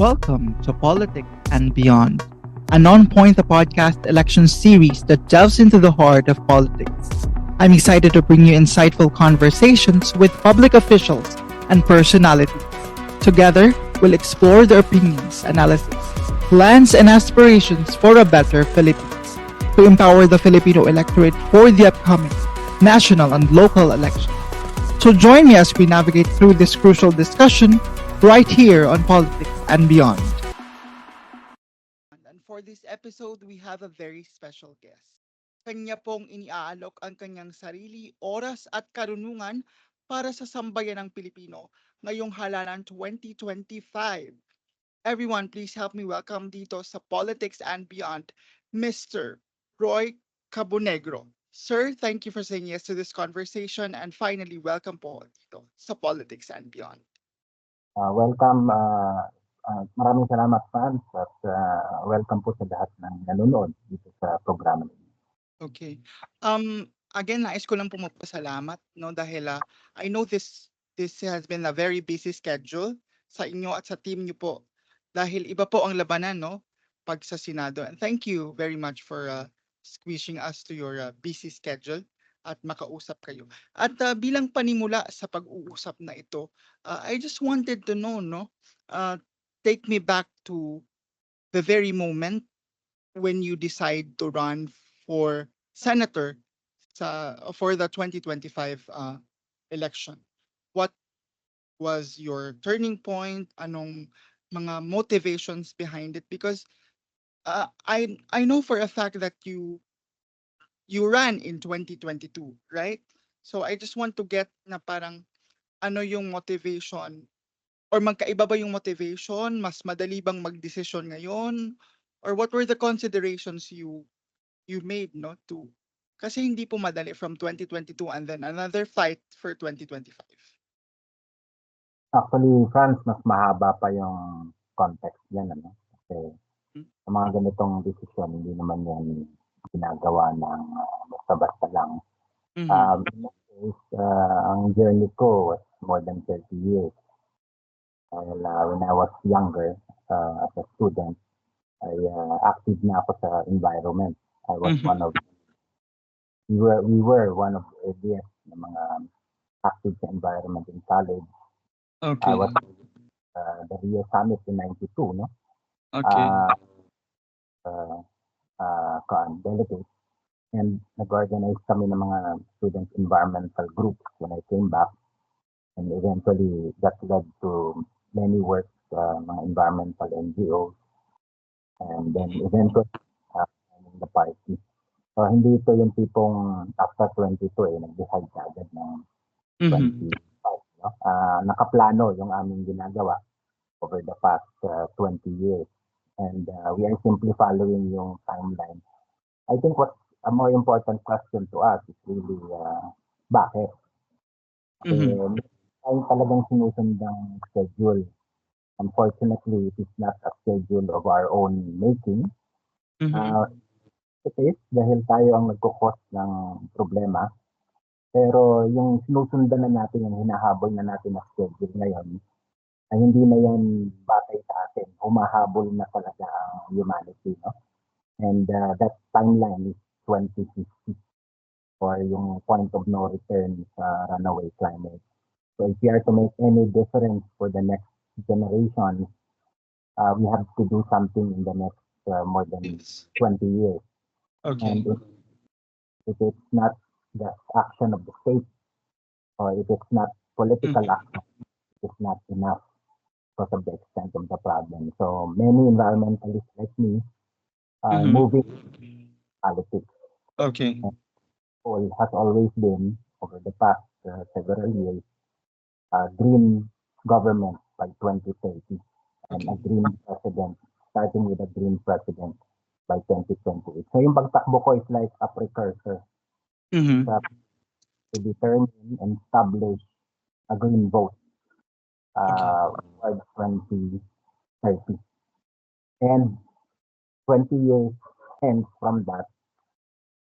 Welcome to Politics and Beyond, a non-point the podcast election series that delves into the heart of politics. I'm excited to bring you insightful conversations with public officials and personalities. Together, we'll explore their opinions, analysis, plans, and aspirations for a better Philippines to empower the Filipino electorate for the upcoming national and local elections. So join me as we navigate through this crucial discussion right here on Politics and Beyond. And for this episode, we have a very special guest. Kanya pong iniaalok ang kanyang sarili, oras at karunungan para sa sambayan ng Pilipino ngayong halalan 2025. Everyone, please help me welcome dito sa Politics and Beyond, Mr. Roy Cabonegro. Sir, thank you for saying yes to this conversation and finally welcome po dito sa Politics and Beyond. Welcome. Maraming salamat, fans, at welcome po sa lahat ng nanonood dito sa programa ninyo. Okay. Again, nais ko lang po magpasalamat, no, dahil I know this has been a very busy schedule sa inyo at sa team niyo po. Dahil iba po ang labanan, no, pag sa Senado. And thank you very much for squeezing us to your busy schedule at makausap kayo. At bilang panimula sa pag-uusap na ito, I just wanted to know, no, take me back to the very moment when you decide to run for senator for the 2025 election. What was your turning point? Anong mga motivations behind it? Because I know for a fact that you ran in 2022, right? So I just want to get na parang ano yung motivation or magkaiba ba yung motivation? Mas madali bang magdesisyon ngayon? Or what were the considerations you made, no, to kasi hindi po madali from 2022 and then another fight for 2025. Actually, France, mas mahaba pa yung context yan, ano? Kasi sa mga ganitong desisyon, hindi naman yan ginagawa ng basta-basta lang. In that case, ang journey ko was more than 30 years. When I was younger, as a student, I active na ako sa environment. I was one of we were one of the earliest na mga active sa environment in college. Okay. I was the Rio Summit in 92, no? Okay. Delegate. And nag-organize kami ng mga student environmental groups when I came back. And eventually, that led to many works, mga environmental NGOs. And then eventually, in the party. So, hindi ito yung tipong after 22, nag-decide ka agad ng 25. No? Nakaplano yung aming ginagawa over the past 20 years. And we are simply following yung timeline. I think what's a more important question to us is really bakit? Kasi tayo talagang sinusundang schedule. Unfortunately, it is not a schedule of our own making. It is dahil tayo ang nagkukos ng problema. Pero yung sinusundan na natin, yung hinahabol na natin na schedule ngayon, ay hindi na yan batay sa atin. Humahabol na talaga ang humanity, no? And that timeline is 2050 or yung point of no return sa runaway climate. So if we are to make any difference for the next generation, we have to do something in the next more than 20 years. Okay. And if it's not the action of the state or if it's not political action, it's not enough because of the extent of the problem. So many environmentalists like me are moving politics. Okay. And goal has always been, over the past several years, green government by 2030 and a green president, starting with a green president by 2028. So yung pagtakbo ko is like a precursor to determine and establish a green vote by 2030. And 20 years hence from that,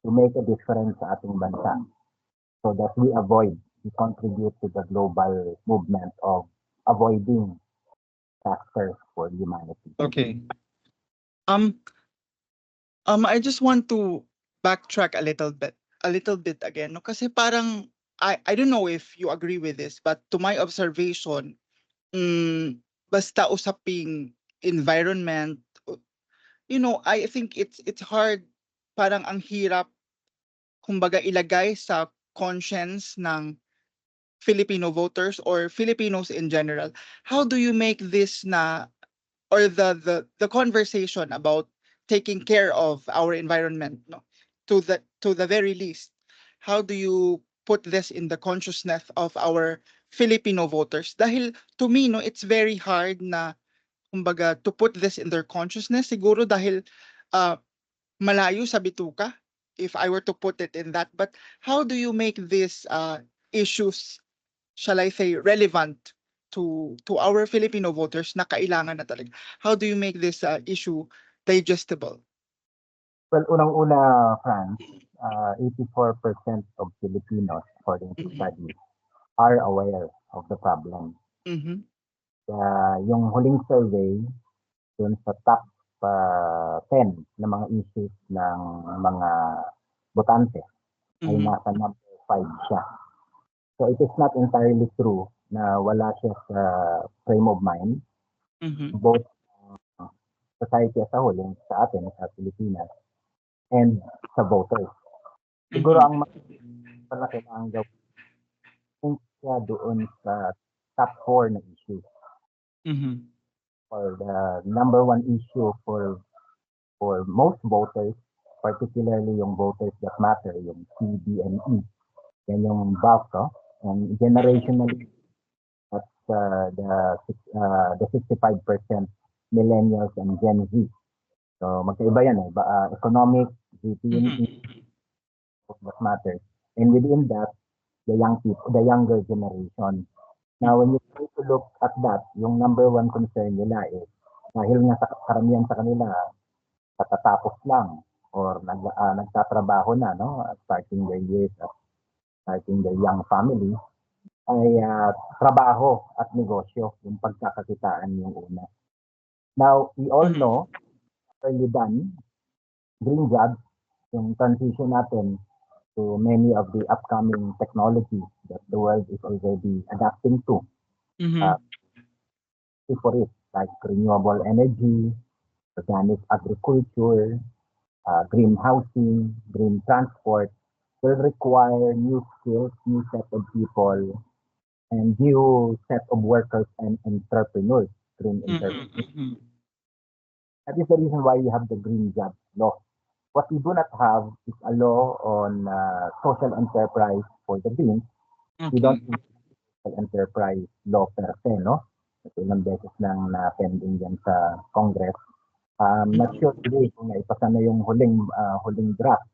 to make a difference sa ating bansa so that we contribute to the global movement of avoiding disaster for humanity. Okay. I just want to backtrack a little bit again, no? Kasi parang I don't know if you agree with this, but to my observation, basta usaping environment, I think it's hard, parang ang hirap kumbaga ilagay sa conscience ng Filipino voters or Filipinos in general. How do you make this na or the conversation about taking care of our environment, no, to the very least, how do you put this in the consciousness of our Filipino voters? Dahil to me, no, it's very hard na kumbaga to put this in their consciousness, siguro dahil uh, malayo sa bituka, if I were to put it in that. But how do you make these issues, shall I say, relevant to our Filipino voters na kailangan na talaga? How do you make this issue digestible? Well, unang-una, France, 84% of Filipinos, according to Mhm. studies, are aware of the problem. Mhm. Yung huling survey, dun sa top 10 na mga issues ng mga botante, ay Mhm. nasa number 5 siya. So it is not entirely true na wala siya sa frame of mind, Mhm. both society as a whole, yung sa atin, sa Pilipinas, and sa voters. Siguro Mhm. ang mas na kailangan gawin siya doon sa top 4 na issues, Mhm. or the number one issue for most voters, particularly yung voters that matter, yung C, D, and E. Yan yung bulk, and generationally, that's the 65% millennials and Gen Z. So magkaiba yan eh. Economic, GP, and E, Mhm. that matters. And within that, the young people, the younger generation. Now, when you try to look at that, yung number one concern nila is, dahil nga sa karamihan sa kanila, katatapos lang, or nagtatrabaho na, no? Starting their years, starting their young family, ay trabaho at negosyo, yung pagkakakitaan yung una. Now, we all know, early done, green jobs, yung transition natin to many of the upcoming technologies that the world is already adapting to. Mhm. For it, like renewable energy, organic agriculture, greenhousing, green transport, will require new skills, new set of people, and new set of workers and entrepreneurs, green entrepreneurs. Mhm. That is the reason why we have the green jobs law. What we do not have is a law on social enterprise for the greens. We don't Okay. have social enterprise law per se, no? Kasi ilang beses nang na-pending yan sa Congress. Not sure today kung naipasa na yung huling draft.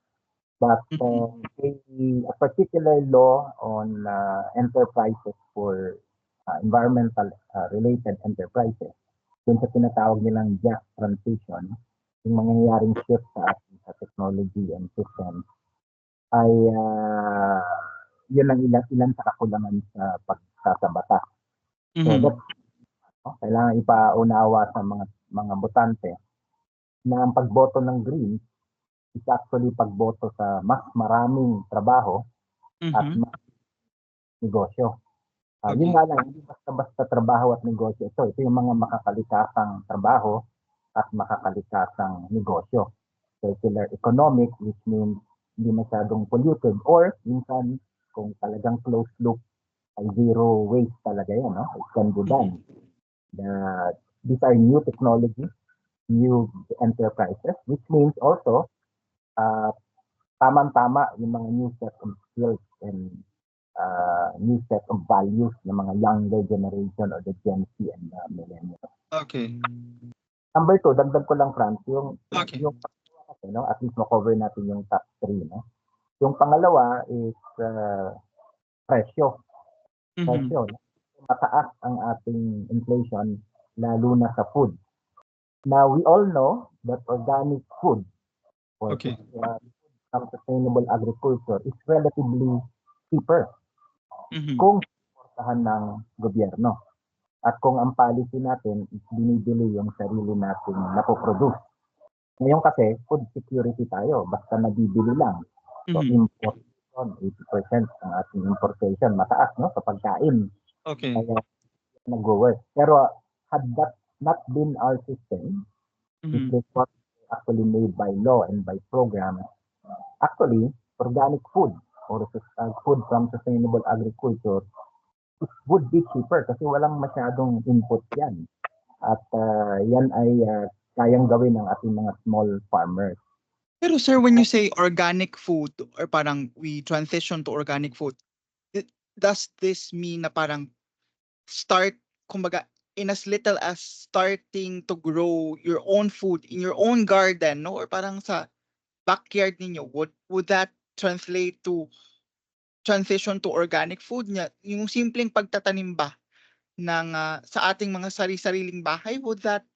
But a particular law on enterprises for environmental related enterprises, dun sa tinatawag nilang just transition, yung mangyayaring shift sa ating sa technology and systems, ay yun ang ilan sa kakulangan sa pagsasabata. So Mhm. that's kailangan ipaunawa sa mga botante na ang pagboto ng green is actually pagboto sa mas maraming trabaho at Mhm. mas negosyo. Yun Okay. nga lang, hindi basta-basta trabaho at negosyo. Ito yung mga makakalikasang trabaho at makakalikasang negosyo. Circular economic, which means hindi masyadong polluted, or minsan kung talagang closed loop ay zero waste talaga yan, no? It can be done. These are new technologies, new enterprises, which means also uh, tamang-tama yung mga new set of skills and new set of values ng mga younger generation or the Gen Z and millennials. Okay. Number 2, dagdag ko lang, France, Okay. yung no, at least ma-cover natin yung top 3. No? Yung pangalawa is presyo. Mhm. Presyo. No? Mataas ang ating inflation, lalo na sa food. Now, we all know that organic food or Okay. sustainable agriculture is relatively cheaper Mhm. kung suportahan ng gobyerno. At kung ang policy natin is binibili yung sarili nating napoproduce. Ngayon kasi, food security tayo, basta nabibili lang. So, Mhm. importation, 80% ng ating importation, mataas, no, sa pagkain. Okay. Kaya, nag-work. Pero, had that not been our system, if Mhm. this was actually made by law and by program, actually, organic food or food from sustainable agriculture, it would be cheaper kasi walang masyadong input yan. At yan ay kayang gawin ng ating mga small farmers. Pero sir, when you say organic food or parang we transition to organic food, does this mean na parang start, kumbaga, in as little as starting to grow your own food in your own garden, no? Or parang sa backyard ninyo, would that translate to transition to organic food niya? Yung simpleng pagtatanim ba ng sa ating mga sari-sariling bahay, would that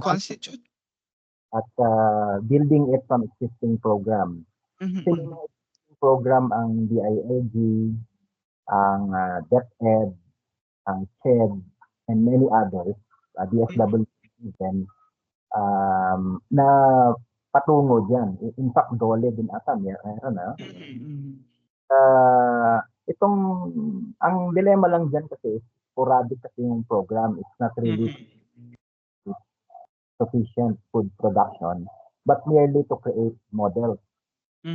constitute? At building it from existing program. Mhm, Kasi mhm. mga existing program ang DILG, ang DepEd, ang CHED, and many others, DSWD even, na patungo dyan. In fact, DOLE din ata, meron na. Mhm, Itong, ang dilemma lang dyan kasi, sporadic kasi yung program. It's not really mhm. sufficient food production, but merely to create models.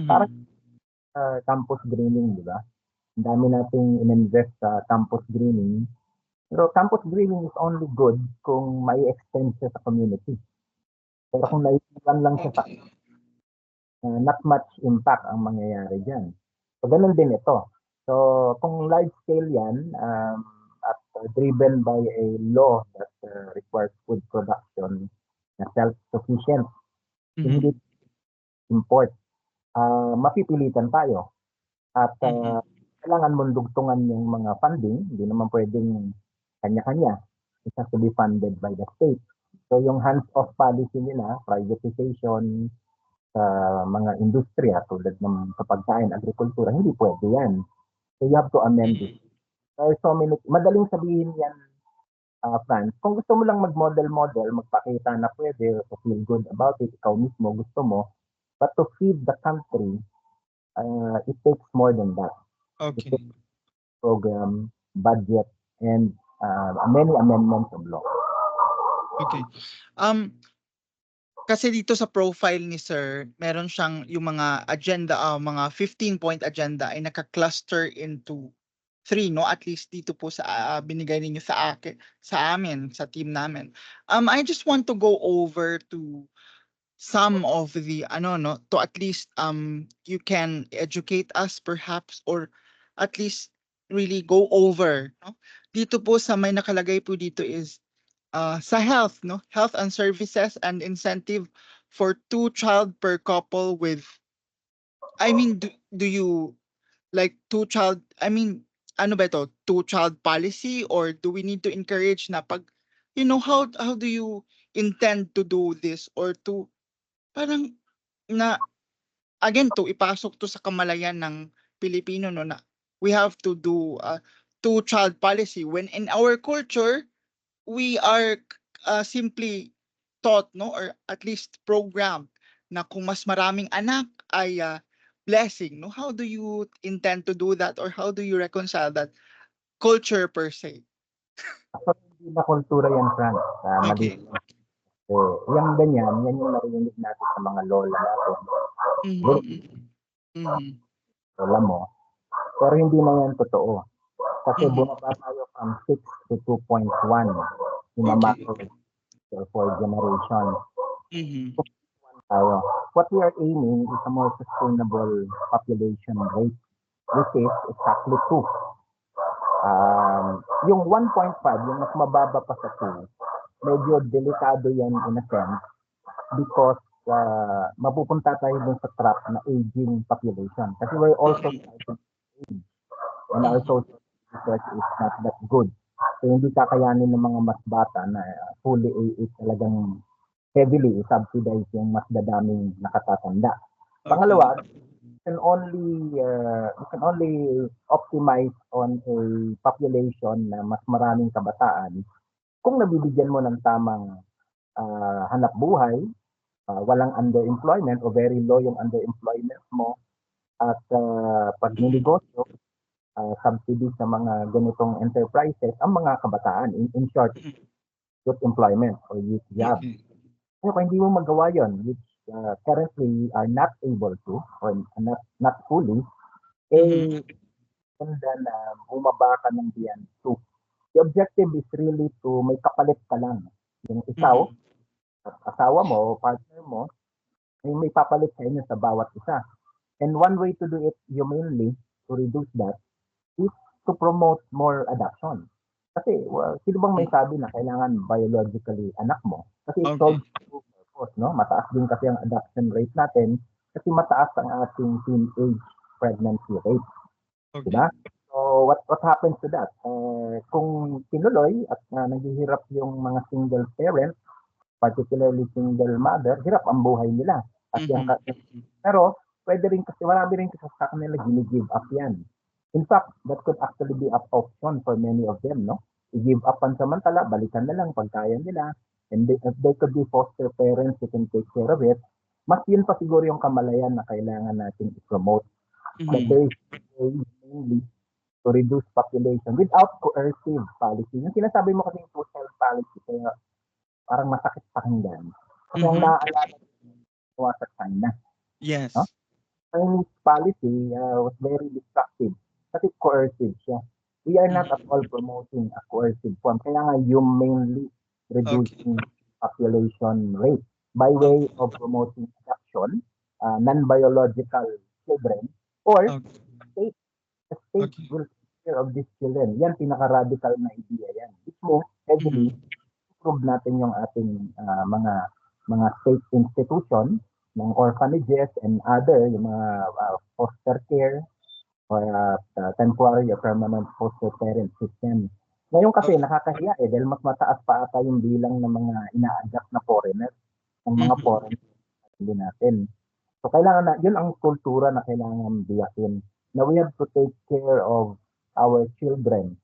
Parang Mhm. campus greening, di ba? Ang dami nating in-invest sa campus greening. Pero campus greening is only good kung may extend siya sa community. Pero kung naiiwan lang siya sa Okay. not much impact ang mangyayari dyan. So, ganun din ito. So, kung large scale yan, at driven by a law that requires food production na self-sufficient, hindi Mhm, import, mapipilitan tayo. At mhm. kailangan mong dugtungan yung mga funding, hindi naman pwedeng kanya-kanya. It has to be funded by the state. So yung hands-off policy nila, privatization sa mga industriya tulad ng sa pagkain, agrikultura, hindi pwede yan. So you have to amend it. Mhm. There are so many, madaling sabihin yan, Franz. Kung gusto mo lang mag-model-model, magpakita na pwede, to feel good about it, ikaw mismo gusto mo, but to feed the country, it takes more than that. It Okay. takes program, budget, and many amendments of law. Okay. Kasi dito sa profile ni sir, meron siyang yung mga agenda, mga 15-point agenda ay naka-cluster into 3, no? At least dito po sa binigay ninyo sa amin, sa team namin. I just want to go over to some of the no, to at least you can educate us perhaps, or at least really go over, no? Dito po sa may nakalagay po dito is sa health, no? Health and services and incentive for 2 child per couple with, I mean, do you like 2 child, I mean, ano ba ito? 2 child policy, or do we need to encourage na pag, how do you intend to do this, or to parang na again, to ipasok to sa kamalayan ng Pilipino, no, na we have to do a 2 child policy when in our culture we are simply taught, no, or at least programmed na kung mas maraming anak ay blessing, no? How do you intend to do that, or how do you reconcile that culture per se? Actually, hindi na kultura yan, Franz. Mali. Okay. Yung ganyan, yan yung narinig natin sa mga lola natin. Siguro, Mhm. Mhm. lola mo. Pero hindi na yan totoo. Kasi Mhm. bumaba tayo from 6 to 2.1 in a Okay. matter of 4 generations. Mhm. Tayo. What we are aiming is a more sustainable population rate, which is exactly 2. Yung 1.5, yung mas mababa pa sa 2, medyo delikado yan in a sense because mapupunta tayo dun sa trap na aging population. Kasi we're also starting age and our Mhm. social research is not that good. So hindi kakayanin ng mga mas bata na fully talagang heavily subsidize yung mas dadaming nakatatanda. Okay. Pangalawa, you can only optimize on a population na mas maraming kabataan kung nabibigyan mo ng tamang hanap buhay, walang underemployment o very low yung underemployment mo, at pagninegosyo, subsidies sa mga ganitong enterprises, ang mga kabataan, in short, youth employment or youth job. Okay. Kaya kung hindi mo magawa yon, which currently are not able to, or not fully, ganda na bumaba ka ng diyan. So, the objective is really to may kapalit ka lang. Yung ikaw, at asawa mo, partner mo, may papalit sa inyo sa bawat isa. And one way to do it humanely, to reduce that, is to promote more adoption. Kasi, sino bang may sabi na kailangan biologically anak mo? Kasi it solves two purpose, no? Mataas din kasi ang adoption rate natin kasi mataas ang ating teenage pregnancy rate. Okay. Diba? So, what happens to that? Kung tinuloy at naghihirap yung mga single parents, particularly single mother, hirap ang buhay nila. At pero, pwede rin kasi, marami rin kasi sa kanila gini-give up yan. In fact, that could actually be an option for many of them, no? I-give up pansamantala, balikan na lang pag kaya nila. And if they could be foster parents who can take care of it, mas yun pa siguro yung kamalayan na kailangan natin i-promote. But there is mainly to reduce population without coercive policy. Yung sinasabi mo kasi social policy, kaya parang masakit pakinggan. Kasi ang naaalala ko sa China. Yes. No? Chinese policy was very destructive kasi coercive siya. We are not at all promoting a coercive form. Kaya nga yung mainly reducing population rate by way of promoting adoption, non-biological children, or the state will take care of these children. Yan, pinaka-radical na idea yan. Which means, heavily, improve natin yung ating mga state institution, ng orphanages and other, yung mga foster care, or temporary or permanent foster parent system. Ngayon kasi nakakahiya dahil mas mataas pa ata yung bilang ng mga ina-adapt na foreigners, ng mga foreigners natin. So kailangan na, yun ang kultura na kailangan biyakin, na we have to take care of our children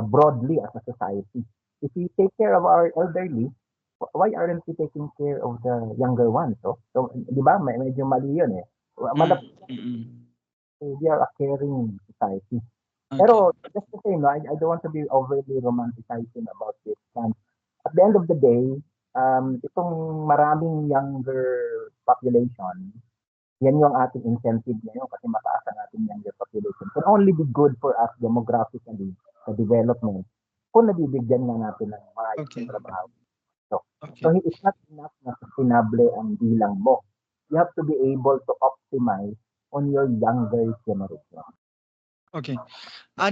broadly as a society. If we take care of our elderly, why aren't we taking care of the younger ones? So di ba, medyo mali yun we are a caring society. Pero just to say, no, I don't want to be overly romanticizing about this. At the end of the day, itong maraming younger population, yan yung ating incentive ngayon kasi mataas ang ating younger population. Can only be good for us demographically sa development kung nabibigyan nga natin ng maayos na trabaho. So it's not enough na sustainable ang bilang mo. You have to be able to optimize on your younger generation. Okay.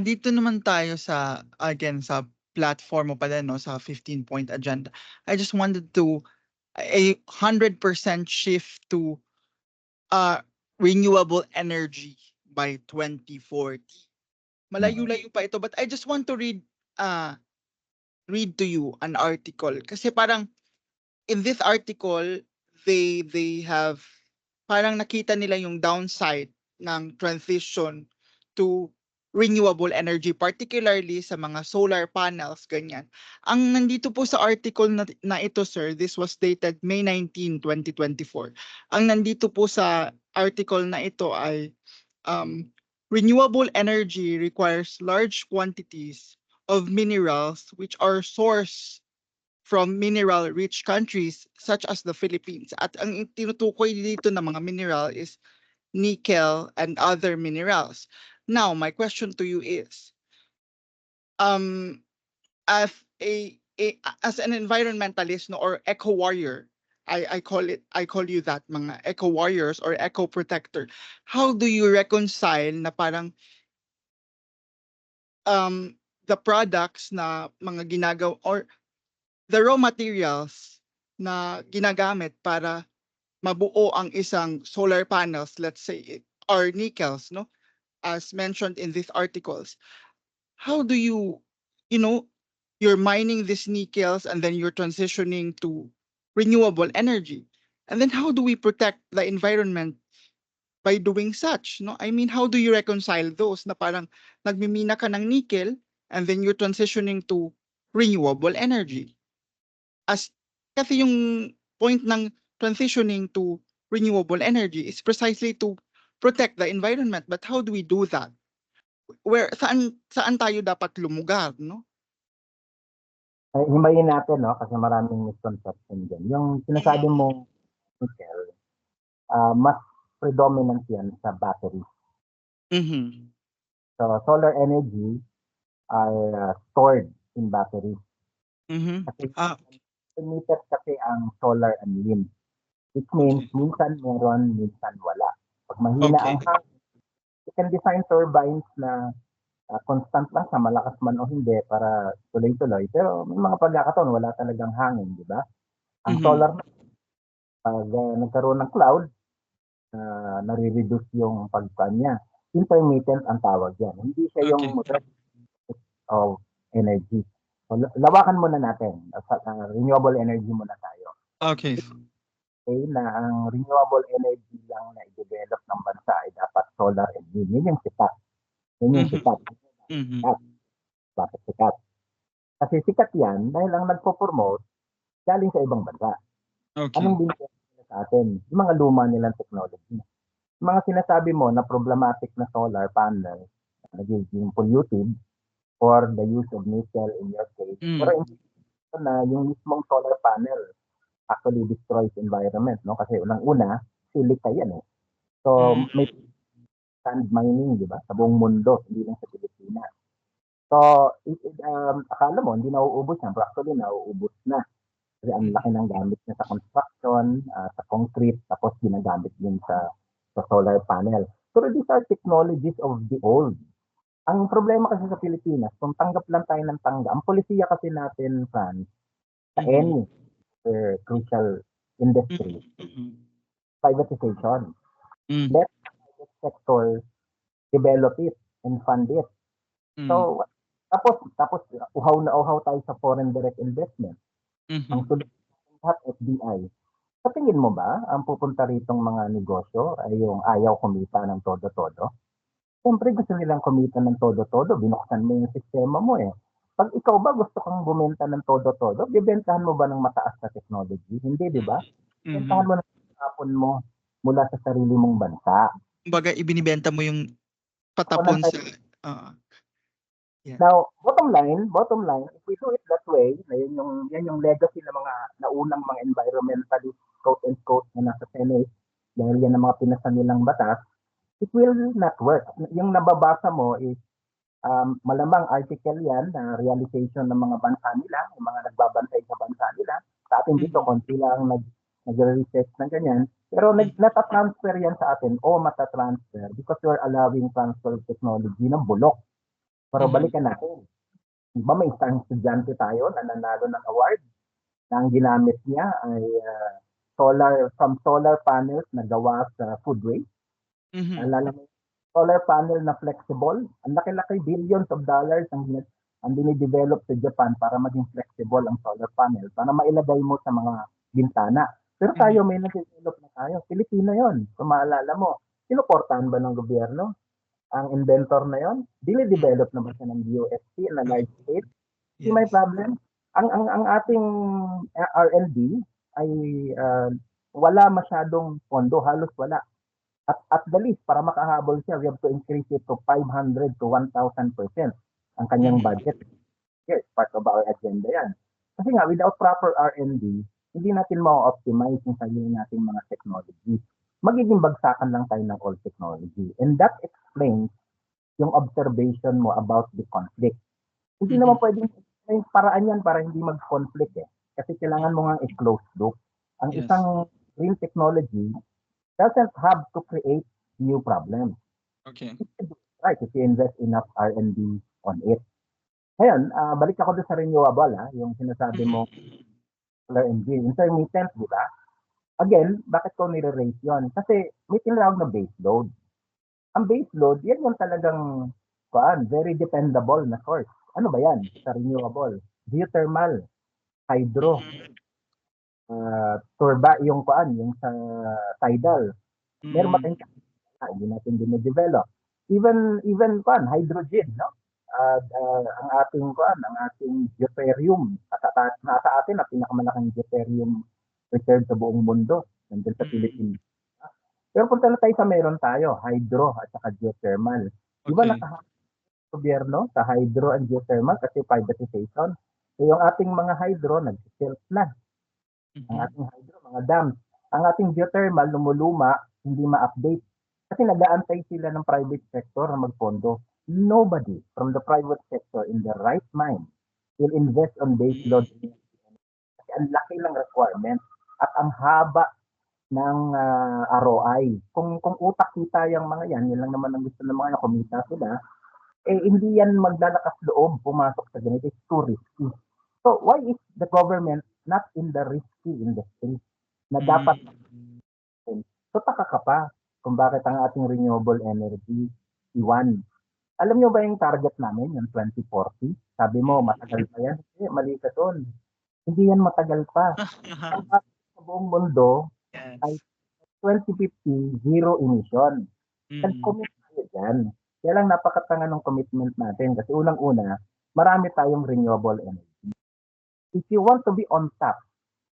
Dito naman tayo sa, again, sa platform mo pala, no, sa 15-point agenda. I just wanted to, a 100% shift to renewable energy by 2040. Malayo-layo pa ito, but I just want to read to you an article. Kasi parang, in this article, they have, parang nakita nila yung downside ng transition to renewable energy, particularly sa mga solar panels, ganyan. Ang nandito po sa article na ito, sir, this was dated May 19, 2024. Ang nandito po sa article na ito ay renewable energy requires large quantities of minerals which are sourced from mineral-rich countries such as the Philippines. At ang tinutukoy dito ng mga mineral is nickel and other minerals. Now, my question to you is, as an environmentalist, no, or eco warrior, I call you that, mga eco warriors or eco protector. How do you reconcile na parang the products na mga ginagawa or the raw materials na ginagamit para mabuo ang isang solar panels, let's say, are nickels, no? As mentioned in these articles. How do you're mining these nickels and then you're transitioning to renewable energy? And then how do we protect the environment by doing such, no? I mean, how do you reconcile those na parang nagmimina ka ng nickel and then you're transitioning to renewable energy? Kasi yung point ng transitioning to renewable energy is precisely to protect the environment. But how do we do that? Saan tayo dapat lumugar, no? Himayin natin, no? Kasi maraming misconception dyan. Yung sinasabi mo, nickel, mas predominant yan sa battery. Mhm. So, solar energy are stored in batteries. Mhm. Kasi Ah, limited kasi ang solar and wind. Which means, okay. minsan meron, minsan wala. Pag mahina Okay. ang hangin, you can design turbines na constant lang sa malakas man o hindi para tuloy-tuloy. Pero may mga pagkakataon, wala talagang hangin, di ba? Ang Mhm. solar, pag nagkaroon ng cloud, nare-reduce yung pagkaan niya. Intermittent ang tawag yan. Hindi siya Okay. yung of energy. So, lawakan muna natin. Renewable energy muna tayo. Okay. Okay, na ang renewable energy lang na i-develop ng bansa ay dapat solar and wind. Yun yung sikat. Yun yung Mhm. sikat. Mhm. Bakit sikat? Kasi sikat yan dahil ang nagpo-promote galing sa ibang bansa. Okay. Anong binigyan nila sa atin? Yung mga luma nilang technology. Yung mga sinasabi mo na problematic na solar panel, nagiging polluted, or the use of nickel in your case. Pero Mm. na yung mismong solar panel actually destroys environment, no? Kasi unang-una, silica yan eh. So, Mm. may sand mining, di ba? Sa buong mundo, hindi lang sa Pilipinas. So, akala mo, hindi nauubos yan. Pero actually, nauubos na. Kasi ang laki ng gamit niya sa construction, sa concrete, tapos ginagamit din sa solar panel. Pero these are technologies of the old. Ang problema kasi sa Pilipinas, kung tanggap lang tayo ng tanggap, ang polisiya kasi natin, Franz, sa Mhm. any crucial industry, Mhm. privatization. Mm. Let the private sector develop it and fund it. Mm. So, tapos uhaw na uhaw tayo sa foreign direct investment. Ang Mhm. solusyon lahat FDI. Sa tingin mo ba, ang pupunta ritong mga negosyo ay yung ayaw kumita ng todo-todo? Siyempre gusto nilang kumita ng todo-todo, binuksan mo yung sistema mo eh. Pag ikaw ba gusto kang bumenta ng todo-todo, bibentahan mo ba ng mataas na technology? Hindi, di ba? Bibentahan Mhm. mo ng tapon mo mula sa sarili mong bansa. Kumbaga ibinibenta mo yung Ako lang patapon tayo. sa yeah. Now, bottom line, if we do it that way, na yan yung legacy ng mga naunang mga environmentalist, quote and quote, na nasa Senate, dahil yan ang mga pinasa nilang batas, it will not work. Yung nababasa mo is malamang article yan na realization ng mga bansa nila, yung mga nagbabantay sa bansa nila. Sa atin dito, Mhm. konti lang nag-research ng ganyan. Pero Mm. nata-transfer yan sa atin o mata-transfer because we're allowing transfer of technology ng bulok. Pero Mhm. balikan natin. Diba may isang estudyante tayo na nanalo ng award na ang ginamit niya ay from solar panels na gawa sa food waste. Mhm. Alala mo, solar panel na flexible. Ang laki-laki, billions of dollars ang dinidevelop sa Japan para maging flexible ang solar panel para mailagay mo sa mga bintana. Pero tayo, Mhm. may nag-develop na tayo. Pilipino yon. Kung maalala mo, sinuportahan ba ng gobyerno ang inventor na yon? Dinidevelop na ba siya ng DOST na large scale? Hindi may Yes. problem. Ang ating R&D ay wala masyadong pondo, halos wala. At the least, para makahabol siya, we have to increase it to 500 to 1,000% ang kanyang Mhm. budget. Yes, part of our agenda yan. Kasi nga, without proper R&D, hindi natin ma-optimize yung sarili nating mga technology. Magiging bagsakan lang tayo ng all technology. And that explains yung observation mo about the conflict. Hindi naman Mhm. pwedeng may paraan yan para hindi mag-conflict eh. Kasi kailangan mo nga i-close loop. Ang Yes. isang green technology doesn't have to create new problems. Okay. Right, if you invest enough R&D on it. Ngayon, balik ako doon sa renewable, yung sinasabi mo, Mhm. solar engine, intermittent, di ba? Again, bakit ko nire-rate yun? Kasi may tinatawag na base load. Ang base load, yan yung talagang very dependable na source. Ano ba yan sa renewable? Geothermal, hydro, Mhm. turba, yung sa tidal. Meron ba Mhm. tayong hindi natin dine-develop. Even hydrogen, no? Ang ating deuterium, nasa atin ang pinakamalaking deuterium reserve sa buong mundo, nandiyan sa Philippines. Pero punta na tayo sa meron tayo, hydro at saka geothermal. Di ba Okay. gobyerno sa hydro and geothermal kasi privatization? So yung ating mga hydro, nag-tilt na. Ang ating hydro, mga dams. Ang ating geothermal, lumuluma, hindi ma-update. Kasi nag-aantay sila ng private sector na magpondo. Nobody from the private sector in the right mind will invest on base load. Kasi ang laki ng requirement at ang haba ng ROI. Kung utak kita yung mga yan lang naman ang gusto ng mga kumita sila, hindi yan maglalakas loob pumasok sa ganito. It's too risky. So why is the government not in the risky industry na dapat so taka ka pa kung bakit ang ating renewable energy iwan. Alam nyo ba yung target namin, yung 2040? Sabi mo, matagal pa yan. Mali ka doon. Hindi yan matagal pa. Ang sa buong mundo ay 2050, zero emission. Nag-commit tayo dyan. Kaya lang napakatanga ng commitment natin kasi unang-una, marami tayong renewable energy. If you want to be on top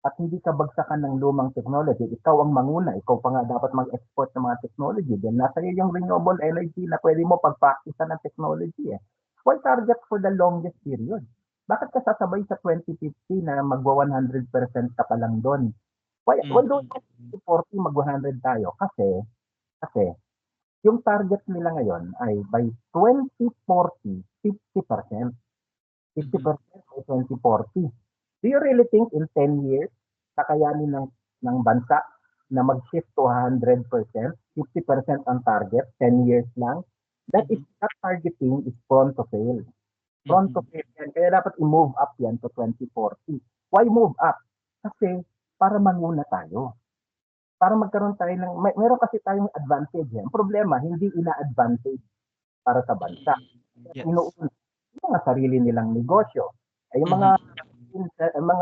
at hindi ka bagsakan ng lumang technology, ikaw ang manguna, ikaw pa nga dapat mag-export ng mga technology. Then nasa iyo yung renewable energy na pwede mo pag-practicean ng technology. Why target for the longest period? Bakit ka sasabay sa 2050 na magwa 100% ka pa lang doon? Why don't 2040 mag-100 tayo? Kasi yung target nila ngayon ay by 2040, 50%. 50% by 2040. Do you really think in 10 years, kakayanin ng bansa na mag-shift to 100%, 50% ang target, 10 years lang? That targeting is prone to fail. Prone to fail yan. Kaya dapat i-move up yan to 2040. Why move up? Kasi para manguna tayo. Para magkaroon tayo ng, meron kasi tayong advantage. Ang problema, hindi ina-advantage para sa bansa. Inuuna yung mga sarili nilang negosyo. Ay yung mga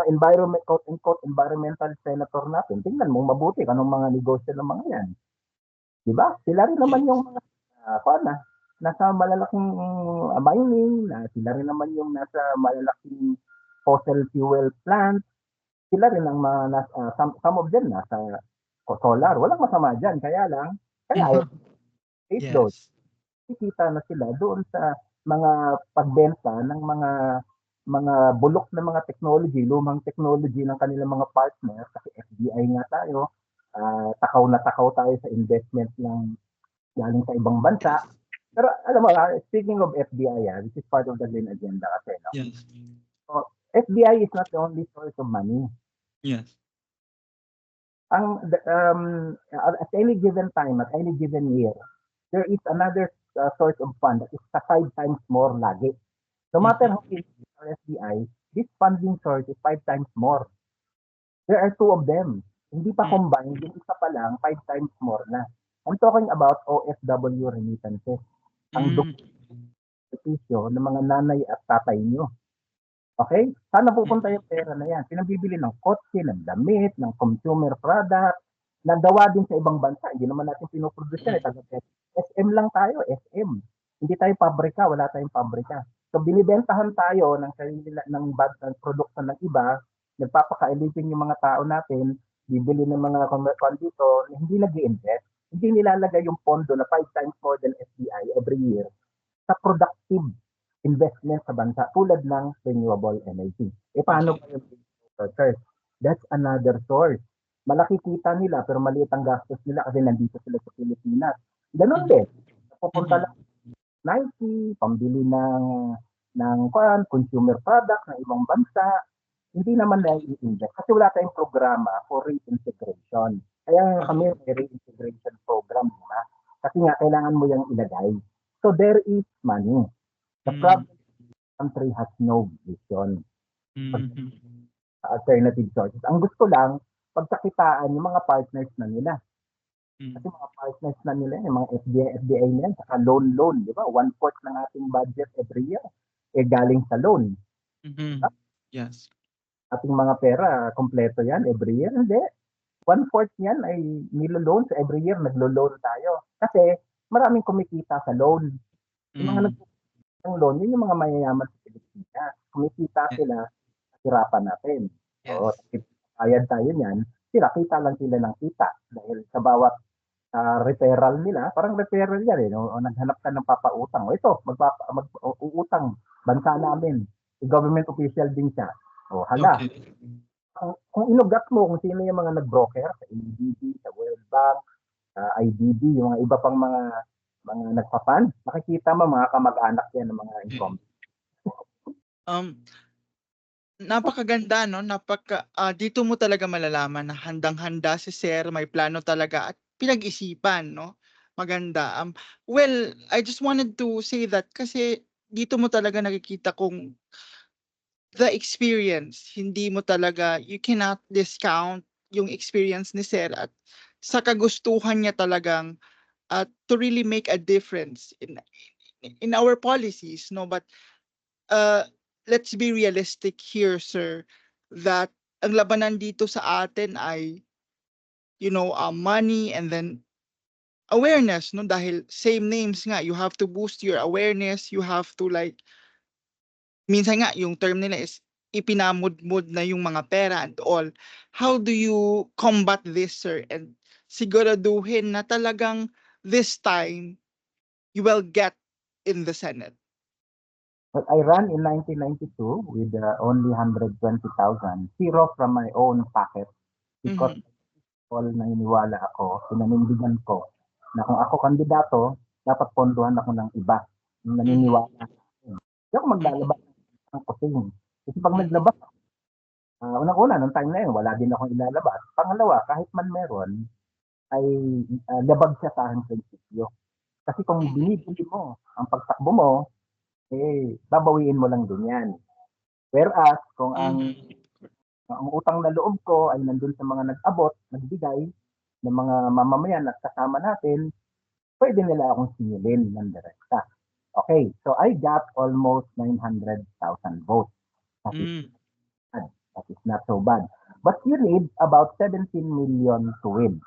environment, quote-unquote, environmental senator natin, tingnan mo mabuti anong mga negosyo ng mga yan. Di ba? Sila rin naman yung mga, nasa malalaking mining, sila rin naman yung nasa malalaking fossil fuel plant, sila rin ang mga, some of them nasa solar. Walang masama dyan. Kaya Yes. kikita na sila doon sa mga pagbenta ng mga bulok na mga technology, lumang technology ng kanilang mga partner kasi FDI nga tayo, takaw na takaw tayo sa investment ng galing sa ibang bansa. Pero alam mo, speaking of FDI, this is part of the green agenda kasi, no? Yes. So, FDI is not the only source of money. Yes. At any given time, at any given year, there is another source of fund that is 5 times more lagi. No matter how big our FDI, this funding source is 5 times more. There are 2 of them. Hindi pa combined, yung isa pa lang, 5 times more na. I'm talking about OFW remittances. Ang benepisyo ng mga nanay at tatay nyo. Okay? Sana pupunta yung pera na yan. Pinabibili ng kotse, ng damit, ng consumer product, nagawa din sa ibang bansa. Hindi naman natin pinuproduce yan. SM lang tayo, SM. Hindi tayo pabrika, wala tayong pabrika. So binibentahan tayo ng sarili ng produkto ng iba, nagpapakailipin yung mga tao natin, bibili ng mga dito, hindi nag-i-invest. Hindi nilalagay yung pondo na 5 times more than FDI every year sa productive investment sa bansa tulad ng renewable energy. Paano ba yung source? That's another source. Malaki kita nila pero maliit ang gastos nila kasi nandito sila sa Pilipinas. Ganun din. Pupunta lang Nike, pambili ng consumer product ng ibang bansa, hindi naman na i-invest kasi wala tayong programa for reintegration. Kaya kami may reintegration program, diba? Kasi nga kailangan mo yung ilagay. So there is money. The problem country has no vision. Alternative sources. Ang gusto lang, pagsakitaan yung mga partners na nila. Kasi mga partners na nila, yung mga FDI nila, saka loan, di ba? 1/4 ng ating budget every year, galing sa loan. Yes. Ating mga pera, kompleto yan every year, hindi. 1/4 niyan ay nilo-loan. So every year naglo-loan tayo. Kasi maraming kumikita sa loan. Yung mga ng loan, yun yung mga mayayaman sa Pilipinas. Kumikita sila sa hirapan natin. Oo, Yes. bayad tayo niyan, sila, kita lang sila ng kita. Dahil sa bawat referral nila, parang referral yan eh. No? O naghanap ka ng papautang. O ito, mag-uutang, bansa namin. Government official din siya. O hala, Okay. kung inugat mo kung sino yung mga nag-broker sa ADB, sa World Bank, sa IDB, yung mga iba pang mga nagpa-fund, makikita mo mga kamag-anak yan ng mga incumbent. Um, Napakaganda 'no, dito mo talaga malalaman na handang-handa si sir, may plano talaga at pinag-isipan 'no, maganda. Well, I just wanted to say that kasi dito mo talaga nakikita kung the experience, hindi mo talaga you cannot discount yung experience ni sir at sa kagustuhan niya talagang, to really make a difference in our policies 'no, but uh, let's be realistic here, sir, that ang labanan dito sa atin ay, money and then awareness, no? Dahil same names nga, you have to boost your awareness, you have to like, minsan nga, yung term nila is ipinamudmud na yung mga pera and all. How do you combat this, sir? And siguraduhin na talagang this time, you will get in the Senate. But I ran in 1992 with only 120,000, zero from my own pocket because Mhm. all naniniwala ako, pinanindigan ko na kung ako kandidato, dapat pondohan ako ng iba. Yung Mhm. naniniwala. Hindi ako maglalabas ng kusing. Kasi pag Mhm. naglabas, unang-una, nung time na yun, wala din akong ilalabas. Pangalawa, kahit man meron, ay labag siya sa aking prinsipyo. Kasi kung Mhm. binibili mo ang pagtakbo mo, babawiin mo lang din yan. Whereas, kung Mhm. ang utang na loob ko ay nandun sa mga nag-abot, nagbigay, ng mga mamamayan at kasama natin, pwede nila akong singilin ng direkta. Okay, so I got almost 900,000 votes. That is Hmm. bad. That is not so bad. But you need about 17 million to win.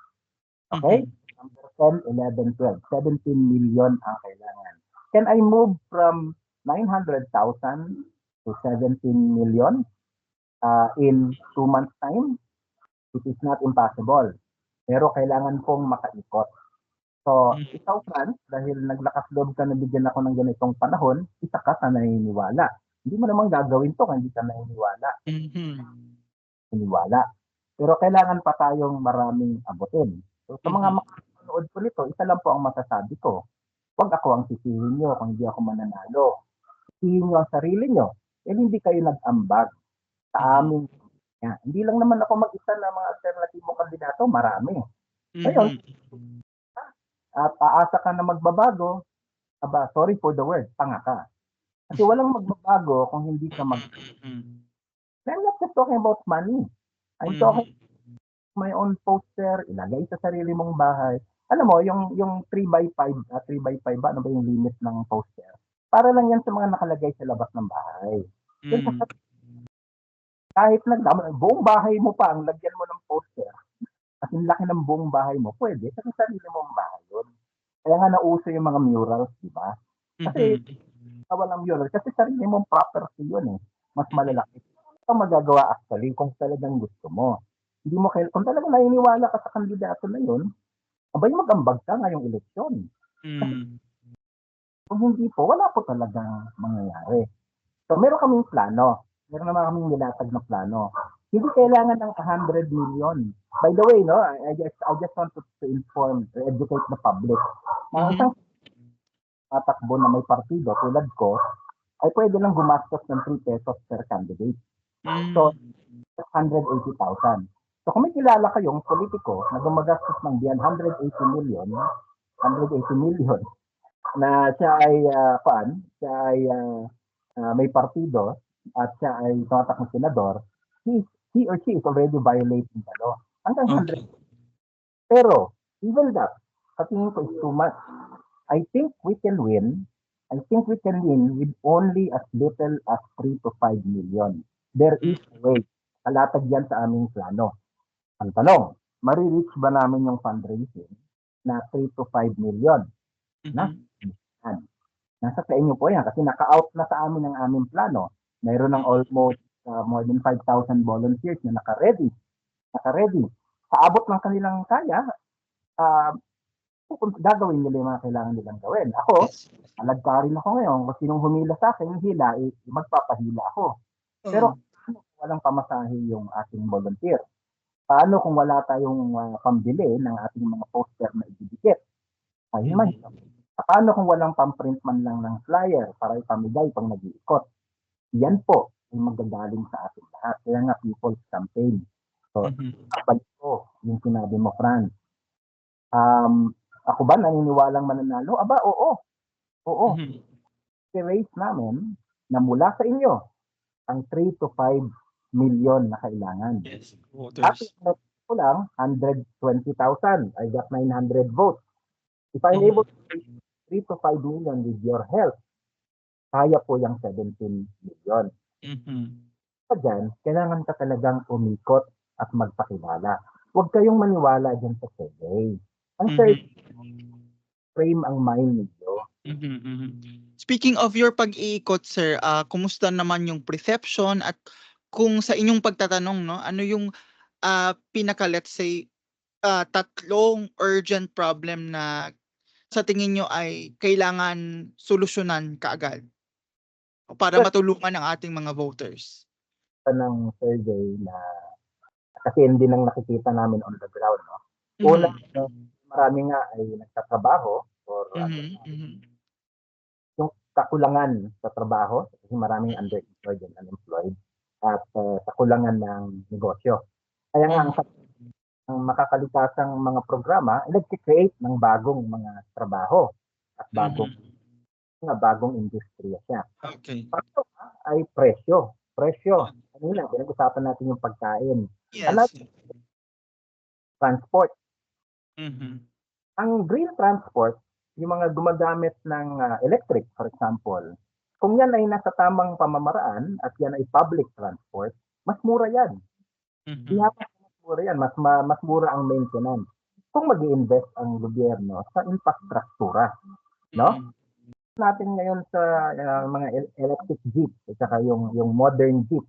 Okay? Mhm. Number 10, 11, 12. 17 million ang kailangan. Can I move from 900,000 to 17 million in 2 months' time? It is not impossible. Pero kailangan kong makaikot. So, Mhm. ikaw, Franz, dahil naglakas loob ka na bigyan ako ng ganitong panahon, isa ka sa naniniwala. Hindi mo naman gagawin to kung hindi ka naniniwala. Mhm. Naniniwala. Pero kailangan pa tayong maraming abutin. So, sa mga Mhm. makakanood ko nito, isa lang po ang masasabi ko. Huwag ako ang sisihin nyo kung hindi ako mananalo. Sisihin nyo ang sarili nyo. Eh, hindi kayo nag-ambag sa Mhm. aming hindi lang naman ako mag-isa na mga alternatibong kandidato, marami. Ngayon, Mhm. at aasa ka na magbabago, aba, sorry for the word, tanga ka. Kasi walang magbabago kung hindi ka mag... Mhm. I'm not just talking about money. I'm talking Mhm. my own poster, ilagay sa sarili mong bahay. Alam mo, yung 3x5, 3x5 ba? Ano ba yung limit ng poster? Para lang yan sa mga nakalagay sa labas ng bahay. Yun, Mhm. kahit buong bahay mo pa ang lagyan mo ng poster, at yung laki ng buong bahay mo, pwede, kasi sarili mong bahay yun. Kaya nga nauso yung mga murals, di ba? Kasi Mhm. walang mural, kasi sarili mong property yun eh. Mas Mhm. malalaki. Ito magagawa actually kung talagang gusto mo. Hindi mo kung talagang naniniwala ka sa kandidato na yun, abay mag-ambag ka ngayong eleksyon. Kasi Mhm. kung hindi po, wala po talagang mangyayari. So meron kaming plano. Meron naman kaming nilatag na plano. Hindi kailangan ng 100 million. By the way, no, I just want to inform, to educate the public. Na Mhm. isang tatakbo na may partido tulad ko, ay pwede lang gumastos ng 3 pesos per candidate. So, Hmm. 180,000. So, kung may kilala kayong politiko na gumagastos ng beyond 180 million, na siya ay, siya ay may partido at siya ay tumatakbong senador, he or she is already violating the law. Hanggang 100. Okay. Pero, even that, sa tingin ko is too much. I think we can win. I think we can win with only as little as 3 to 5 million. There is a way. Kalatag yan sa aming plano. Ang tanong, marireach ba namin yung fundraising na 3 to 5 million? Na, Mhm. nasa sa inyo po yan kasi naka-out na sa amin ang aming plano. Mayroon ng almost more than 5,000 volunteers na naka-ready. Sa abot ng kanilang kaya, gagawin nila yung mga kailangan nilang gawin. Ako, Yes. alagka rin ako ngayon. Kung sinong humila sa akin, yung hila, magpapahila ako. Pero Oo. paano kung walang pamasahe yung ating volunteer? Paano kung wala tayong pambili ng ating mga poster na ididikit? Ay, mahirap. Paano kung walang pamprint man lang ng flyer para ipamigay pang nag-iikot? Yan po ay magagaling sa ating lahat. Kaya nga people's campaign. So, balik ko yung sinabi mo, Franz. Ako ba naniniwalang mananalo? Aba, oo. Oo. I-raise namin na mula sa inyo ang 3 to 5 million na kailangan. Yes. At Voters. ko lang, 120,000. I got 900 votes. If I'm able to raise 3 to 5 million with your help, kaya po yung 17 million. So dyan, kailangan ka talagang umikot at magpakilala. Huwag kayong maniwala dyan sa survey. Ang survey, frame ang mind ninyo. Speaking of your pag-iikot, sir, kumusta naman yung perception at kung sa inyong pagtatanong, no, ano yung pinaka, let's say, tatlong urgent problem na sa tingin nyo ay kailangan solusyonan kaagad para matulungan ang ating mga voters? Ng survey na kasi hindi nang nakikita namin on the ground, no? Una, marami nga ay nagtatrabaho or yung kakulangan sa trabaho kasi maraming underemployed and unemployed at kakulangan ng negosyo. Kaya nga ang makakalikasang mga programa ay nag-create ng bagong mga trabaho at bagong industriya siya. Okay. Paano ay presyo. Kanina, pinag-usapan natin yung pagkain. Yes. Transport. Ang green transport, yung mga gumagamit ng electric, for example, kung yan ay nasa tamang pamamaraan at yan ay public transport, mas mura yan. Mas mura yan. Mas mura ang maintenance. Kung mag-i-invest ang gobyerno sa infrastruktura, no? Natin ngayon sa mga electric jeep at saka yung modern jeep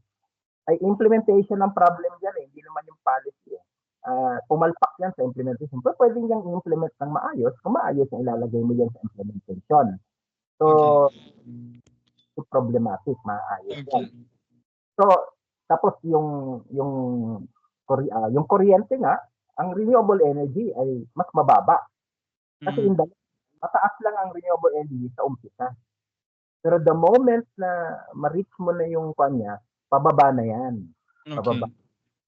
ay implementation ng problem diyan hindi naman yung policy. Pumalpak yan sa implementation. Pero pwedeng yung implement ng maayos, kung maayos yung ilalagay mo yan sa implementation. So, problematic, maayos yan. So, tapos yung kuryente nga, ang renewable energy ay mas mababa. Kasi mataas lang ang renewable energy sa umpisa. Pero the moment na ma-reach mo na yung kanya, pababa na yan. Pababa.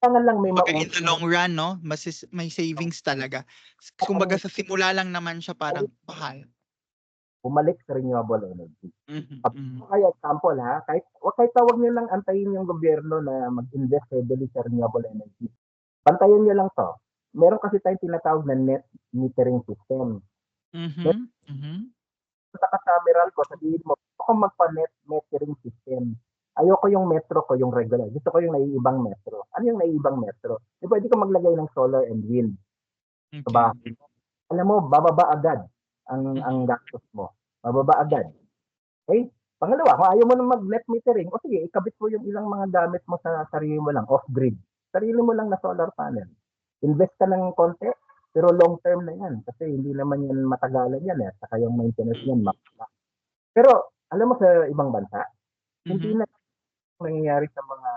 Kailangan lang may in the long run, no? May savings talaga. Kumbaga sa simula lang naman siya parang mahal. Bumalik sa renewable energy. Kaya example kahit tawag nyo lang antayin yung gobyerno na mag-invest heavily sa renewable energy. Pantayin nyo lang to. Meron kasi tayong tinatawag na net metering system. Punta ka sa Meralco, sabihin mo, ako magpa-net metering system. Ayoko yung metro ko, yung regular. Gusto ko yung naiibang metro. Ano yung naiibang metro? Pwede ko maglagay ng solar and wind. Diba? Alam mo, bababa agad ang gastos mo. Bababa agad. Okay? Pangalawa, kung ayaw mo na mag-net metering, o sige, ikabit mo yung ilang mga gamit mo sa sarili mo lang, off-grid. Sarili mo lang na solar panel. Invest ka ng konti, pero long term na yan. Kasi hindi naman yan matagalan yan Saka yung maintenance yan, pero, alam mo sa ibang bansa, hindi na nangyayari sa mga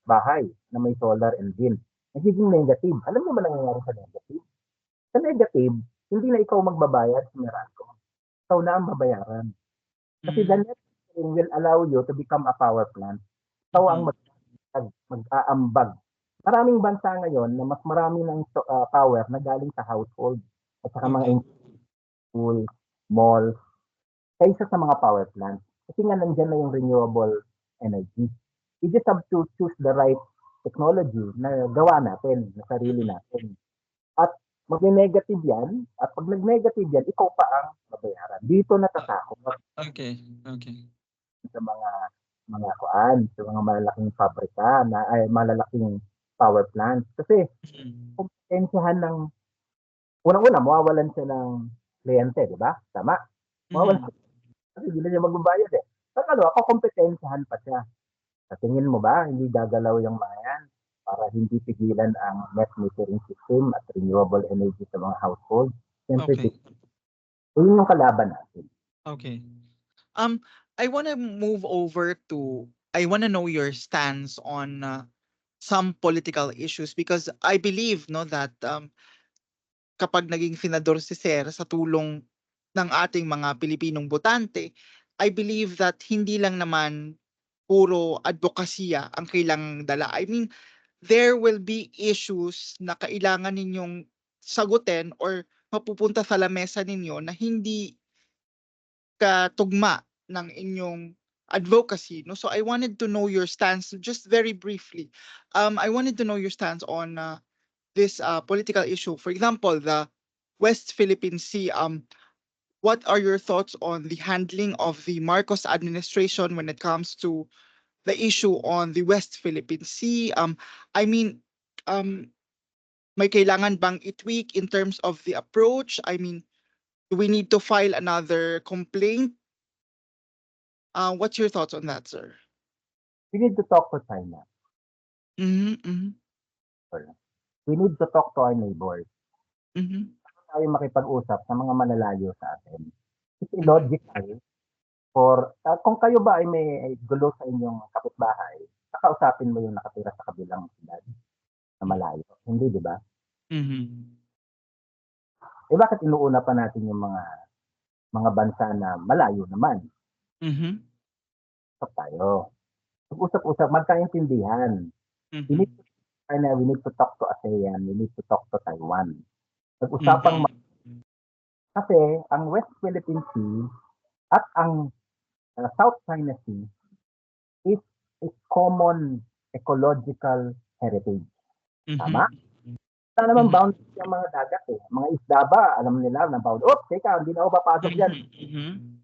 bahay na may solar and wind. Nagiging negative. Alam mo ba nangyayari sa negative? Sa negative, hindi na ikaw magbabayad sa Meralco. Ikaw na ang babayaran. Kasi the net metering will allow you to become a power plant. Ikaw ang mag-aambag. Maraming bansa ngayon na mas marami ng power na galing sa household at saka mga school, malls, kaysa sa mga power plants. Kasi nga nandiyan na yung renewable energy. You just have to choose the right technology na gawa natin, na sarili natin. At mag-negative yan, at pag nag-negative yan, ikaw pa ang mabayaran. Dito natatakot. Okay. Sa mga malalaking pabrika, malalaking power plants. Kasi, kung kompetensyahan ng unang-una, mawawalan siya ng kliyente, di ba? Tama? Mawawalan Mhm. kasi hindi na siya magbabayad eh. Pangalawa, kukompetensyahan pa siya. Sa tingin mo ba, hindi gagalaw yung mga yan para hindi pigilan ang net metering system at renewable energy sa mga household? Siyempre, Okay. yun yung kalaban natin. Okay. Um, I wanna move over to I wanna know your stance on some political issues because I believe no that kapag naging senador si Sir sa tulong ng ating mga Pilipinong botante, I believe that hindi lang naman puro advokasya ang kailangang dala. I mean, there will be issues na kailangan ninyong sagutin or mapupunta sa lamesa ninyo na hindi katugma ng inyong advocacy. No? So I wanted to know your stance just very briefly. I wanted to know your stance on this political issue. For example, the West Philippine Sea. What are your thoughts on the handling of the Marcos administration when it comes to the issue on the West Philippine Sea? I mean, um, may kailangan bang i-tweak in terms of the approach? I mean, do we need to file another complaint? What's your thoughts on that, sir? We need to talk to China. Mhm, mhm, We need to talk to our neighbors. mhm, Tayo makipag-usap sa mga malalayo sa atin. It's mhm, illogical for, kung kayo ba ay may gulo sa inyong kapitbahay, kakausapin mo yung nakatira sa kabilang siyudad na malayo. Hindi, di ba? mhm, Eh bakit inuuna pa natin yung mga bansa na malayo naman? mhm, Usap tayo. Mag-usap-usap, magkaintindihan. We need mhm, to, China, we need to talk to ASEAN, we need to talk to Taiwan. Pag-usapang, mhm, kasi ang West Philippine Sea at ang South China Sea is a common ecological heritage. Tama? mhm, Wala naman mhm, boundary yung mga dagat eh. Mga isda ba, alam nila na boundary. Oops, teka, hindi na ako papasok dyan. mhm, mhm,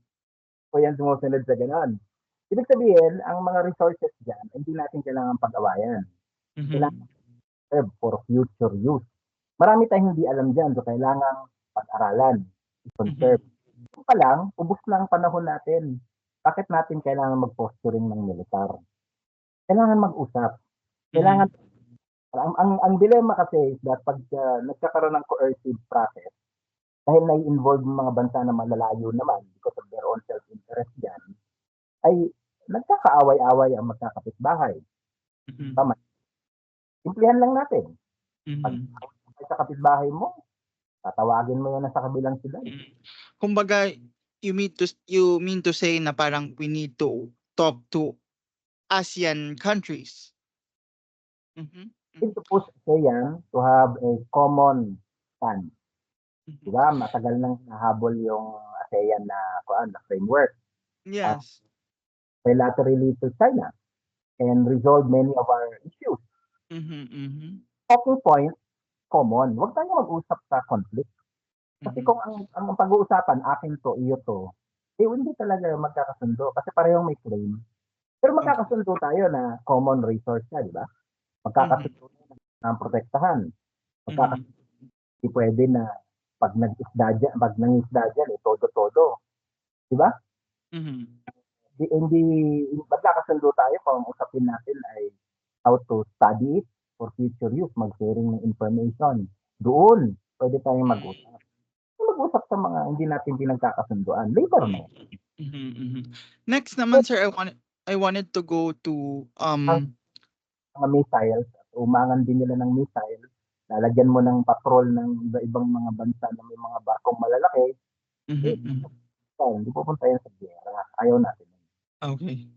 O yan sumusunod sa ganon. Ibig sabihin, ang mga resources dyan, hindi natin kailangan pag-awayan. Kailangan mhm, reserve for future use. Marami tayong hindi alam dyan, so kailangan pag-aralan, i-conserve. mhm, Kung pa lang, ubos na ang panahon natin. Bakit natin kailangan mag-posturing ng militar? Kailangan mag-usap. Kailangan, mhm, ang dilemma kasi is that pag nagkakaroon ng coercive process, dahil nai-involve yung mga bansa na malalayo naman because of their own self-interest dyan, ay nagkakaaway-away ang magkakapitbahay. mhm, Tama. Simplihan lang natin. Pag mhm. sa kapitbahay mo, tatawagin mo yun na sa kabilang sila. Mm. Kumbaga, you mean to say na parang we need to talk to ASEAN countries. Mhm, Need mhm, to push ASEAN to have a common stand. mhm. Diba? Matagal nang nahabol yung ASEAN na framework. Uh, Yes. Bilaterally to China and resolve many of our issues. Mhm, mhm, Talking point, common. Huwag tayo mag-usap sa conflict. Kasi mhm, kung ang pag-uusapan, akin to, iyo to, eh hindi talaga magkakasundo kasi parehong may claim. Pero okay. magkakasundo tayo na common resource na, di ba? Mhm, Magkakasundo na ang protektahan. mhm, Magkakasundo, hindi pwede na pag nangisda dyan, eh, todo-todo. Di ba? mhm, Hindi, magkakasundo tayo kung ang usapin natin ay how to study it for future use, mag-sharing ng information. Doon, pwede tayong mag-usap. Mag-usap sa mga hindi natin pinagkakasunduan. Labor mhm, mo. mhm, mhm. Next naman, sir, I wanted to go to Ang mga missiles, umangan din nila ng missile, lalagyan mo ng patrol ng iba-ibang mga bansa na may mga barkong malalaki, mhm, eh, mhm. hindi pupunta yan sa gera. Ayaw natin. Okay.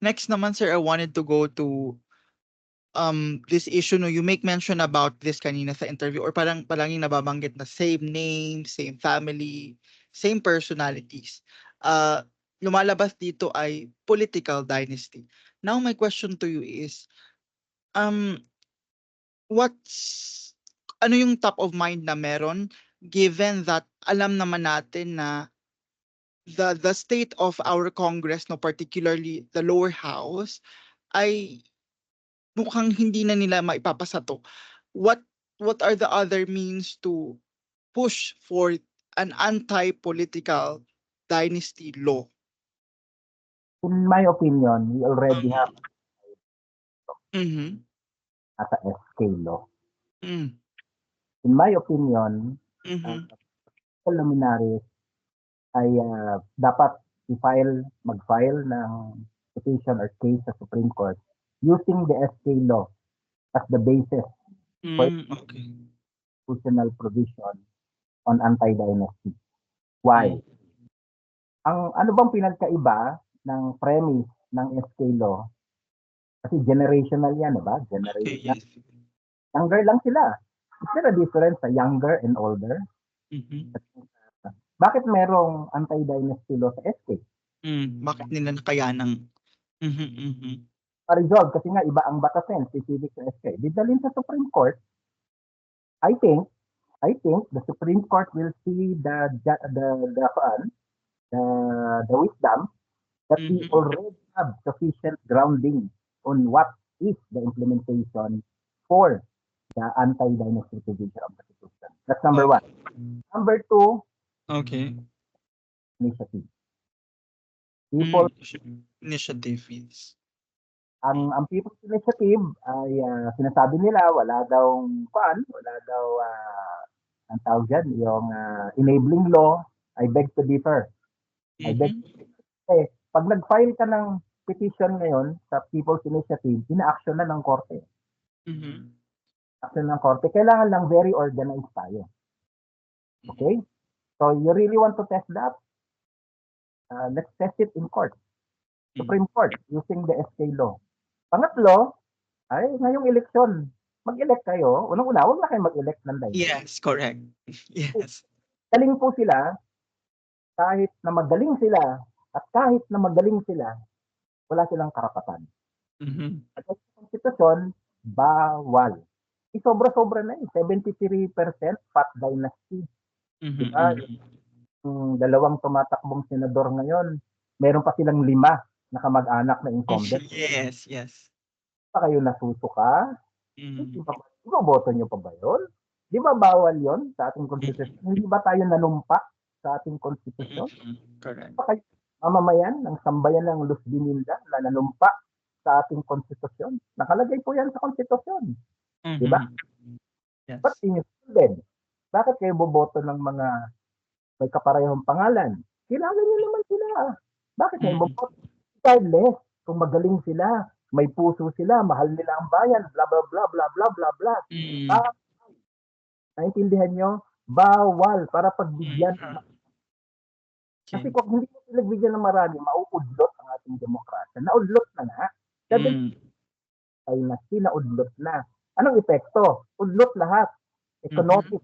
Next naman, sir, I wanted to go to this issue no you make mention about this kanina sa interview or parang palaging nababanggit na same name, same family, same personalities. Uh Lumalabas dito ay political dynasty. Now my question to you is um what's ano yung top of mind na meron given that alam naman natin na the state of our Congress no particularly the lower house ay mukhang hindi na nila maipapasa 'to. What are the other means to push for an anti-political dynasty law? In my opinion, we already have Mhm. at a SK law. Mm. In my opinion, Mhm. luminaries ay dapat mag-file ng petition or case sa Supreme Court using the SK law as the basis for Okay. constitutional provision on anti-dynasty. Why? Mm. Ang ano bang pinagkaiba ng premise ng SK law? Kasi generational yan, diba? Okay, Generational. yes. Younger lang sila. Is there a difference sa younger and older? Mhm. Bakit merong anti-dynasty law sa SK? Bakit nila nakayanang mhm, mhm. Pa-resolve kasi nga iba ang batasin specific sa SK. Didalhin sa Supreme Court, I think the Supreme Court will see the wisdom that we Mhm. already have sufficient grounding on what is the implementation for the anti-dynasty provision of the Constitution. That's number one. Number two, Okay. initiative. People, Initiative is. ang People's Initiative ay sinasabi nila wala daw ang tawag dyan, yung enabling law. I beg to differ. I beg Mhm. pag nag-file ka ng petition ngayon sa People's Initiative, ina-action na ng korte. Mhm. Action ng korte. Kailangan lang very organized tayo. Okay? So you really want to test that? Let's test it in court. Supreme Court, using the SK law. Pangatlo, ay ngayong eleksyon, mag-elect kayo. Unang-una, huwag na kayo mag-elect ng dynasty. Yes, correct. Yes. Galing po sila, kahit na magaling sila, at kahit na magaling sila, wala silang karapatan. Mhm. At sa konstitusyon, bawal. Sobra-sobra na yun. 73% fat dynasty. Mhm, Diba? Yung dalawang tumatakbong senador ngayon, meron pa silang 5 na kamag-anak na incumbent. Yes, yes. Pa kayo nasusuka? Mm. Iboboto nyo pa ba yun? Di ba bawal yon sa ating konstitusyon? Hindi ba tayo nanumpa sa ating konstitusyon? Correct. Pa kayo mamamayan ng sambayan ng Luz Biminda na nanumpa sa ating konstitusyon? Nakalagay po yan sa konstitusyon. Di ba? Yes. But din, bakit kayo boboto ng mga may kaparehong pangalan? Kilala niyo naman sila. Bakit kayo boboto? Regardless, kung magaling sila, may puso sila, mahal nila ang bayan, bla bla bla bla bla bla bla. Naintindihan nyo? Bawal para pagbigyan. Kasi kung hindi mo pinagbigyan ng marami, mauudlot ang ating demokrasya. Naudlot na nga. Ay naudlot na. Anong epekto? Udlot lahat. Economic,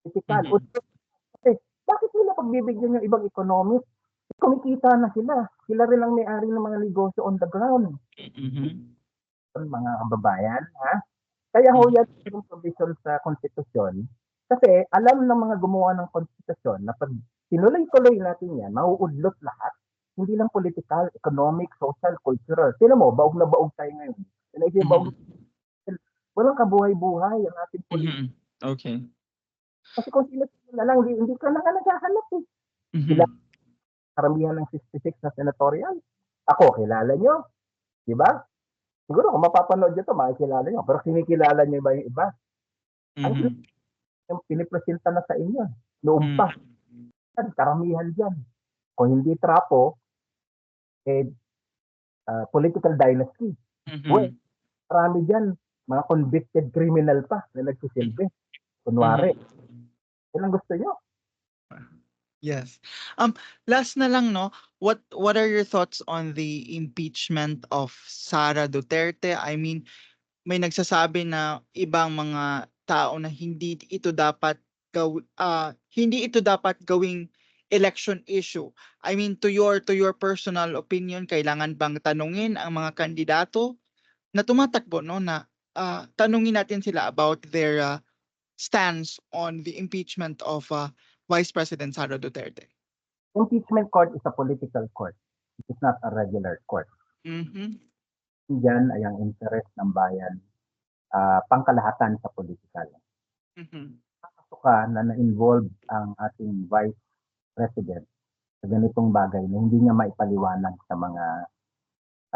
physical, udlot. Kasi bakit nila pagbibigyan yung ibang economic? Kumikita na sila. Sila rin ang may-ari ng mga negosyo on the ground. Mga kababayan, ha? Kaya ho yan yung provision sa konstitusyon. Kasi alam ng mga gumawa ng konstitusyon na pag tinuloy-tuloy natin yan, mauudlot lahat. Hindi lang political, economic, social, cultural. Sino mo, baog na baog tayo ngayon. Walang kabuhay-buhay ang ating politika. Okay. Kasi kung sila na lang, hindi ka na nga naghahanap eh. Sila, karamihan ng 66 na senatorial. Ako, kilala nyo. Diba? Siguro kung mapapanood nyo ito, makikilala nyo. Pero sinikilala nyo ba yung iba? Ang pinipresenta na sa inyo. Noong pa. Karamihan dyan. Kung hindi trapo, political dynasty. Well, marami dyan, mga convicted criminal pa na nagsisilbi. Kunwari. Yan ang gusto nyo. Yes. Last na lang, no? What are your thoughts on the impeachment of Sara Duterte? I mean, may nagsasabi na ibang mga tao na hindi ito dapat gawing election issue. I mean, to your personal opinion, kailangan bang tanungin ang mga kandidato na tumatakbo, no, na tanungin natin sila about their stance on the impeachment of Vice President Sara Duterte? Impeachment court is a political court. It is not a regular court. Diyan ay ang interest ng bayan, pangkalahatan sa political. Mhm. Ka na na-involve ang ating Vice President sa ganitong bagay na hindi niya maipaliwanag sa mga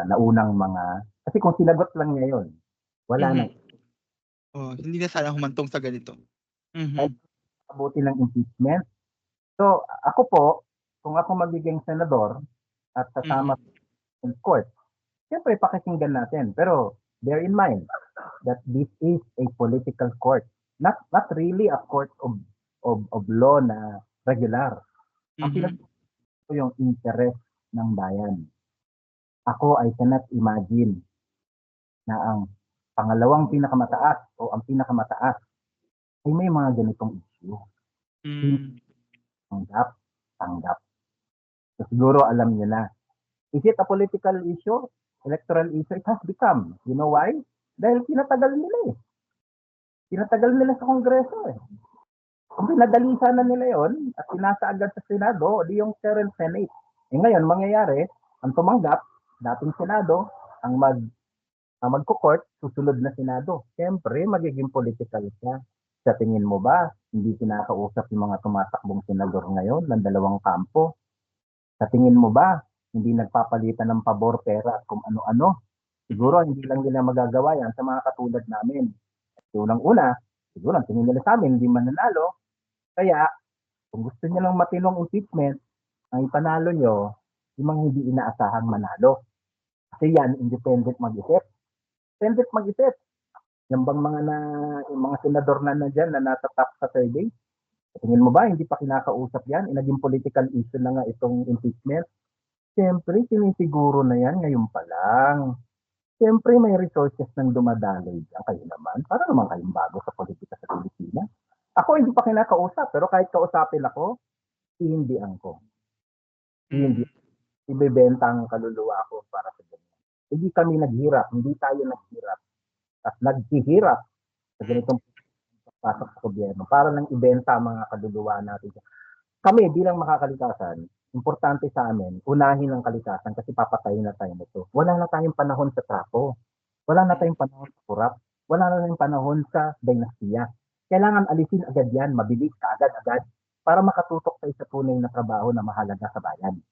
naunang mga kasi kung sinagot lang niya yun, wala nang Mhm. Oh, hindi na sana humantong sa ganito. kahit Mhm. abutin ng impeachment. So, ako po, kung ako magiging senador at kasama Mhm. sa court, siyempre pakikinggan natin. Pero bear in mind that this is a political court. Not really a court of law na regular. Ang Mhm. pinag ko yung interest ng bayan. Ako I cannot imagine na ang pangalawang pinakamataas o ang pinakamataas ay may mga ganitong issue. Hindi Hmm. tanggap. So, siguro alam niyo na. Is it a political issue? Electoral issue? It has become. You know why? Dahil pinatagal nila eh. Pinatagal nila sa Kongreso eh. Kung pinadali sana nila yon at pinasa agad sa Senado, di yung current Senate. Eh ngayon, mangyayari, ang tumanggap, dating Senado, ang magko-court, susunod na Senado. Siyempre, magiging political siya. Sa tingin mo ba, hindi kinakausap yung mga tumatakbong senador ngayon ng dalawang kampo? Sa tingin mo ba, hindi nagpapalitan ng pabor, pera at kung ano-ano? Mhm. Siguro hindi lang nila magagawa yan sa mga katulad namin. So, unang-una, siguro ang tingin nila sa amin, hindi mananalo. Kaya, kung gusto niyo ng matinong impeachment, ang ipanalo nyo, yung mga hindi inaasahang manalo. Kasi yan, independent mag-isip. Independent mag-isip. Yan bang yung mga senador na nandyan na nasa top sa survey? Tingin mo ba, hindi pa kinakausap yan? Naging political issue na nga itong impeachment. Siyempre, sinisiguro na yan ngayon pa lang. Siyempre, may resources nang dumadaloy dyan. Kayo naman, para naman kayong bago sa politika sa Pilipinas. Ako hindi pa kinakausap, pero kahit kausapin ako, hihindihan ko. Hindi. Hmm. Ibebenta ang kaluluwa ko para sa ganyan. Hindi kami naghirap, hindi tayo naghirap. At naghihirap sa Hmm. ganitong pasok sa gobyerno para lang ibenta ang mga kaluluwa natin. Kami bilang makakalikasan, importante sa amin, unahin ang kalikasan kasi papatayin na tayo nito. Wala na tayong panahon sa trapo. Wala na tayong panahon sa kurap. Wala na tayong panahon sa dinastiya. Kailangan alisin agad yan, mabilis, kaagad-agad, para makatutok tayo sa tunay na trabaho na mahalaga sa bayan.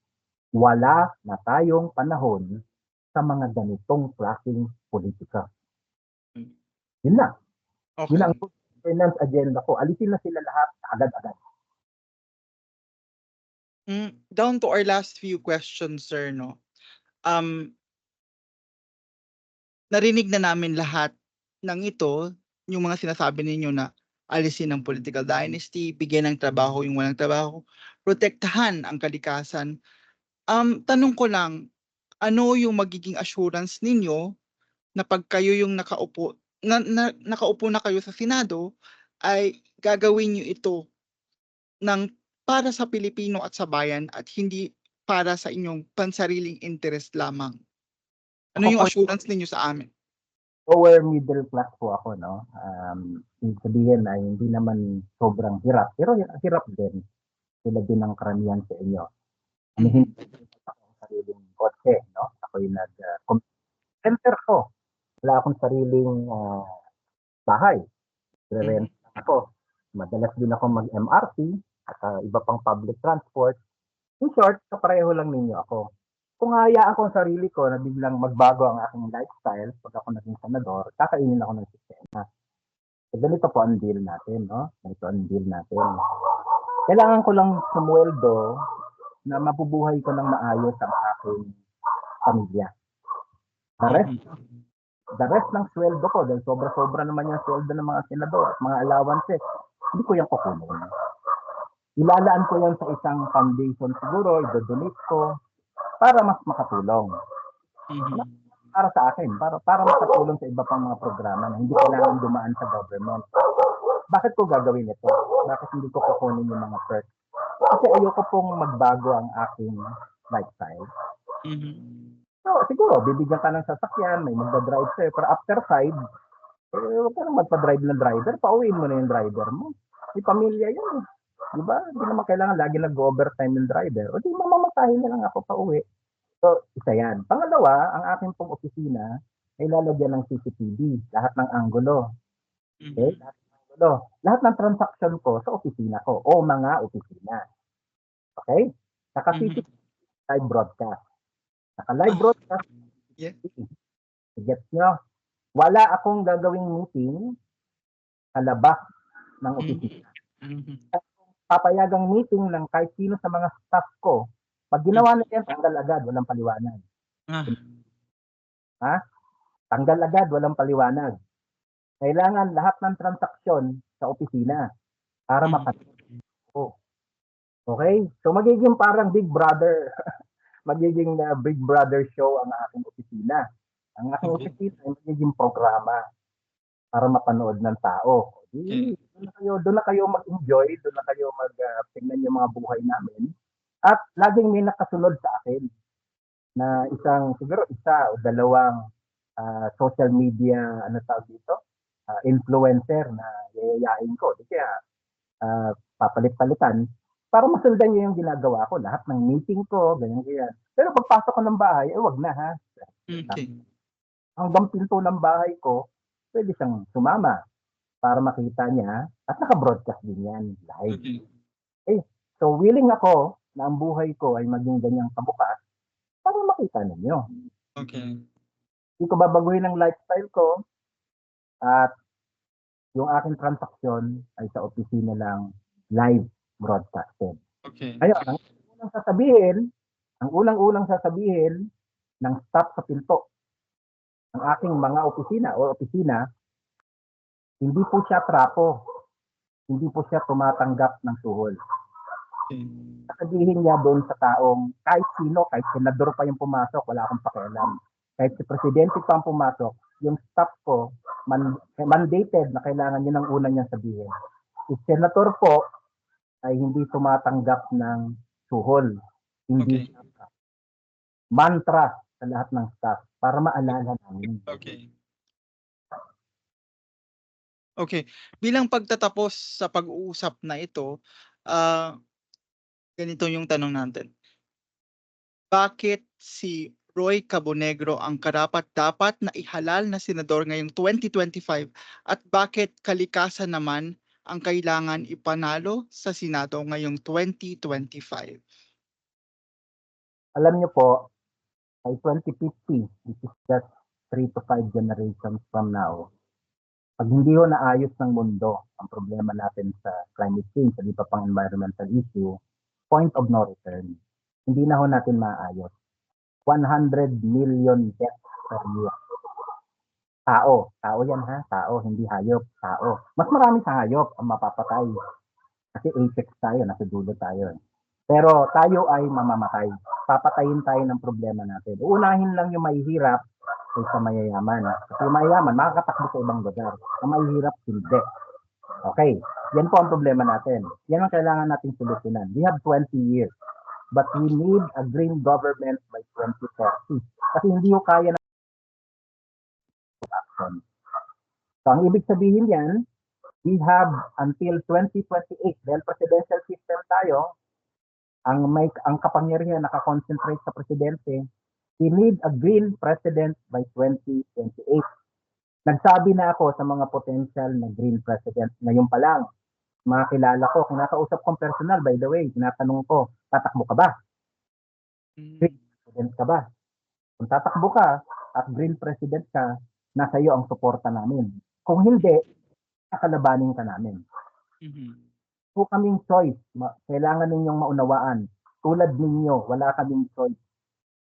Wala na tayong panahon sa mga ganitong klaseng politika. Hmm. Yun na. Yun ang Okey. governance agenda ko. Alisin na sila lahat agad-agad. Down to our last few questions, sir, 'no. Um, Narinig na namin lahat ng ito, yung mga sinasabi ninyo na alisin ang political dynasty, bigyan ng trabaho yung walang trabaho, protektahan ang kalikasan. Tanong ko lang, ano yung magiging assurance ninyo na 'pag kayo yung nakaupo na kayo sa Senado, ay gagawin niyo ito ng para sa Pilipino at sa bayan at hindi para sa inyong pansariling interest lamang? Ano Ako yung po, assurance ninyo sa amin? lower middle class po ako, no? Ibig sabihin ay hindi naman sobrang hirap, pero hirap din. Sila din ang karamihan sa inyo. Ano, hindi Mhm. akong sariling kotse, no? Ako'y center ko. Wala akong sariling bahay. Re-rent Mhm. lang ako. Madalas din ako mag-MRT at iba pang public transport. In short, kapareho lang ninyo ako. Kung hayaan ko ang sarili ko na biglang magbago ang aking lifestyle pag ako naging senador, kakainin ako ng sistema. So, ganito po ang deal natin, no? Ganito ang deal natin. Kailangan ko lang sumweldo na mabubuhay ko ng maayos ang aking pamilya. The rest, Mhm. the rest ng sweldo ko, dahil sobra-sobra naman yung sweldo ng mga senador at mga allowances, hindi ko yan kukunin. Ilalaan ko yan sa isang foundation siguro, i-donate ko para mas makatulong. Mhm. Para sa akin, para makatulong sa iba pang mga programa na hindi kailangan dumaan sa government. Bakit ko gagawin ito? Bakit hindi ko kukunin yung mga perks? Kasi ayoko pong magbago ang aking lifestyle. Mhm. So, siguro, bibigyan ka ng sasakyan, may magdadrive sa'yo, pero after 5, huwag ka nang magpa-drive ng driver, pauwiin mo na yung driver mo. May pamilya yun. Di ba? Hindi naman kailangan lagi nag-overtime yung driver. O di mamamatahin na lang ako pa uwi. So, isa yan. Pangalawa, ang aking pong opisina ay lalagyan ng CCTV, lahat ng anggulo. Okay? Mhm. lahat ng transaction ko sa opisina ko o mga opisina. Okay? Naka-CCTV live broadcast. Naka-live broadcast. Yeah. Gets nyo? Wala akong gagawing meeting sa labas ng opisina. Papayagang meeting ng kahit sino sa mga staff ko. Pag ginawa na yan, tanggal agad, walang paliwanag. Ha? Tanggal agad, walang paliwanag. Kailangan lahat ng transaksyon sa opisina para mapatid. Okay? So magiging parang Big Brother. Magiging Big Brother show ang aking opisina. Ang aking opisina ay magiging programa para mapanood ng tao. Doon na kayo mag-enjoy, doon na kayo tingnan yung mga buhay namin. At laging may nakasunod sa akin na siguro isa o dalawang social media, tawag dito, influencer na yayayain ko. Kaya papalit-palitan para masundan niyo yung ginagawa ko. Lahat ng meeting ko, ganyan. Pero pagpasok ko ng bahay, wag na ha. Okay. Hanggang pinto ng bahay ko, pwede siyang sumama para makita niya at naka-broadcast din yan live. So willing ako na ang buhay ko ay maging ganyang kabukas para makita ninyo. Okay. Hindi ko babaguhin ang lifestyle ko at yung aking transaksyon ay sa opisina lang live broadcasted. Okay. Ngayon, ang unang-unang sasabihin ng staff sa pinto ng aking mga opisina, hindi po siya trapo. Hindi po siya tumatanggap ng suhol. Sasabihin niya doon sa taong kahit sino, kahit senador pa yung pumasok, wala akong pakialam. Kahit si presidente pa ang pumasok, yung staff ko, mandated na kailangan yun ang una niyang sabihin. Si senator po ay hindi tumatanggap ng suhol. Hindi mantra sa lahat ng staff para maalala namin. Okay. Bilang pagtatapos sa pag-uusap na ito, ganito yung tanong natin. Bakit si Roy Cabonegro ang karapat-dapat na ihalal na senador ngayong 2025 at bakit kalikasan naman ang kailangan ipanalo sa Senado ngayong 2025? Alam niyo po, by 2050, which is just 3 to 5 generations from now, pag hindi ho naayos ng mundo ang problema natin sa climate change, sa iba pang environmental issue, point of no return. Hindi na ho natin maayos. 100 million deaths per year. Tao yan ha, tao, hindi hayop, tao. Mas marami sa hayop ang mapapatay. Kasi apex tayo, nasa dulo tayo. Pero tayo ay mamamatay. Papatayin tayo ng problema natin. Uunahin lang yung mahihirap kaysa mayayaman. Kasi yung mayayaman, makakatakbo sa ibang lugar. Ang mahihirap, hindi. Okay, yan po ang problema natin. Yan ang kailangan natin solusyonan. We have 20 years. But we need a green government by 2030. Kasi hindi ko kaya na action. So, ang ibig sabihin yan, we have until 2028. Dahil presidential system tayo, ang kapangyarihan nakakonsentrate sa presidente, we need a green president by 2028. Nagsabi na ako sa mga potential na green president ngayon pa lang. Mga kilala ko, kinakausap kong personal, by the way, tinatanong ko, tatakbo ka ba? Green president ka ba? Kung tatakbo ka at green president ka, nasa iyo ang suporta namin. Kung hindi, kakalabanin ka namin. Po kaming choice. Kailangan ninyong maunawaan. Tulad ninyo, wala kaming choice.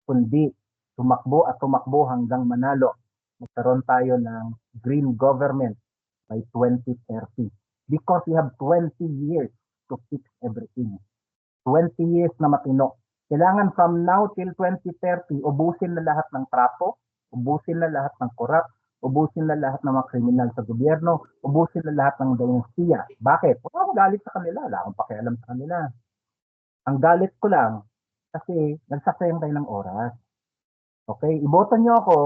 Kundi tumakbo at tumakbo hanggang manalo. Magkaroon tayo ng green government by 2030. Because we have 20 years to fix everything. 20 years na matino. Kailangan from now till 2030, ubusin na lahat ng trapo, ubusin na lahat ng korap, ubusin na lahat ng mga kriminal sa gobyerno, ubusin na lahat ng dinastiya. Bakit? Wala akong galit sa kanila. Wala akong pakialam sa kanila. Ang galit ko lang, kasi nagsasayang tayo ng oras. Okay? Iboto nyo ako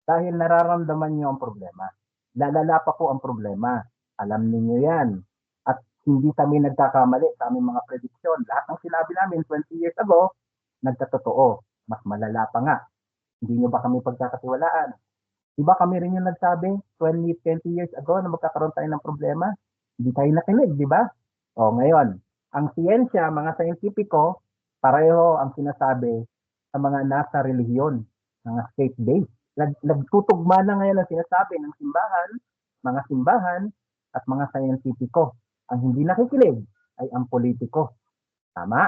dahil nararamdaman nyo ang problema. Lalala pa po ang problema. Alam niyo yan. At hindi kami nagkakamali sa aming mga prediksyon. Lahat ng sinabi namin 20 years ago, nagkatotoo. Mas malala pa nga. Hindi nyo ba kami pagkakatiwalaan? Di ba kami rin yung nagsabi 20 years ago na magkakaroon tayo ng problema? Hindi tayo nakinig, di ba? O ngayon, ang siyensya, mga scientifico, pareho ang sinasabi sa mga nasa relihiyon, mga state-based. Nagtutugma na ngayon ang sinasabi ng simbahan, mga simbahan, at mga scientifico. Ang hindi nakikinig ay ang politiko. Tama?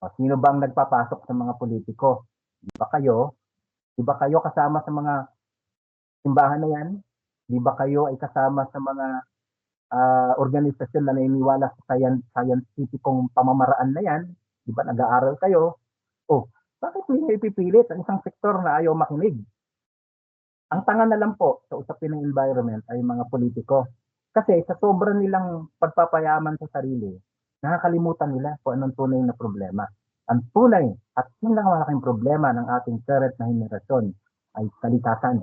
O sino ba ang nagpapasok sa mga politiko? Di ba kayo? Di ba kayo kasama sa mga simbahan na yan? Di ba kayo ay kasama sa mga organisasyon na naniniwala sa scientificong pamamaraan na yan? Di ba nag-aaral kayo? Oh, bakit hindi ipipilit ang isang sektor na ayaw makinig? Ang tanga na lang po sa usapin ng environment ay mga politiko. Kasi sa sobrang nilang pagpapayaman sa sarili, nakakalimutan nila kung anong tunay na problema. Ang tunay at pinakamalaking problema ng ating current na henerasyon ay kalikasan.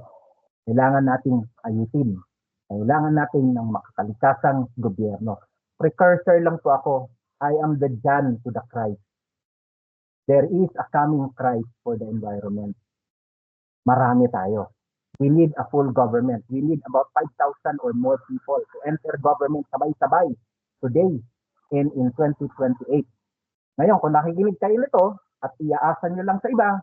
Kailangan nating ayusin. Kailangan natin ng makakalikasang gobyerno. Precursor lang po ako. I am the John to the Christ. There is a coming Christ for the environment. Marami tayo. We need a full government. We need about 5,000 or more people to enter government sabay-sabay today in 2028. Ngayon, kung nakikinig kayo nito at iaasan nyo lang sa iba,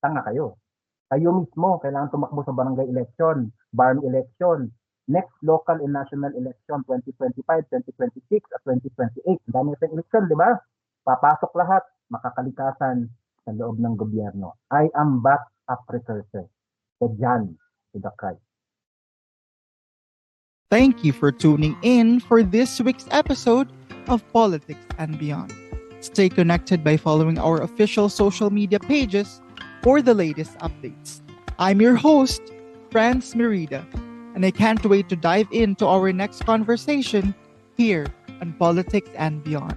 tanga kayo. Kayo mismo, kailangan tumakbo sa barangay election, barn election, next local and national election, 2025, 2026, at 2028. Ang dami sa election, di ba? Papasok lahat, makakalikasan sa loob ng gobyerno. I am but a precursor. The John to the Christ. Thank you for tuning in for this week's episode of Politics and Beyond. Stay connected by following our official social media pages for the latest updates. I'm your host, Franz Merida, and I can't wait to dive into our next conversation here on Politics and Beyond.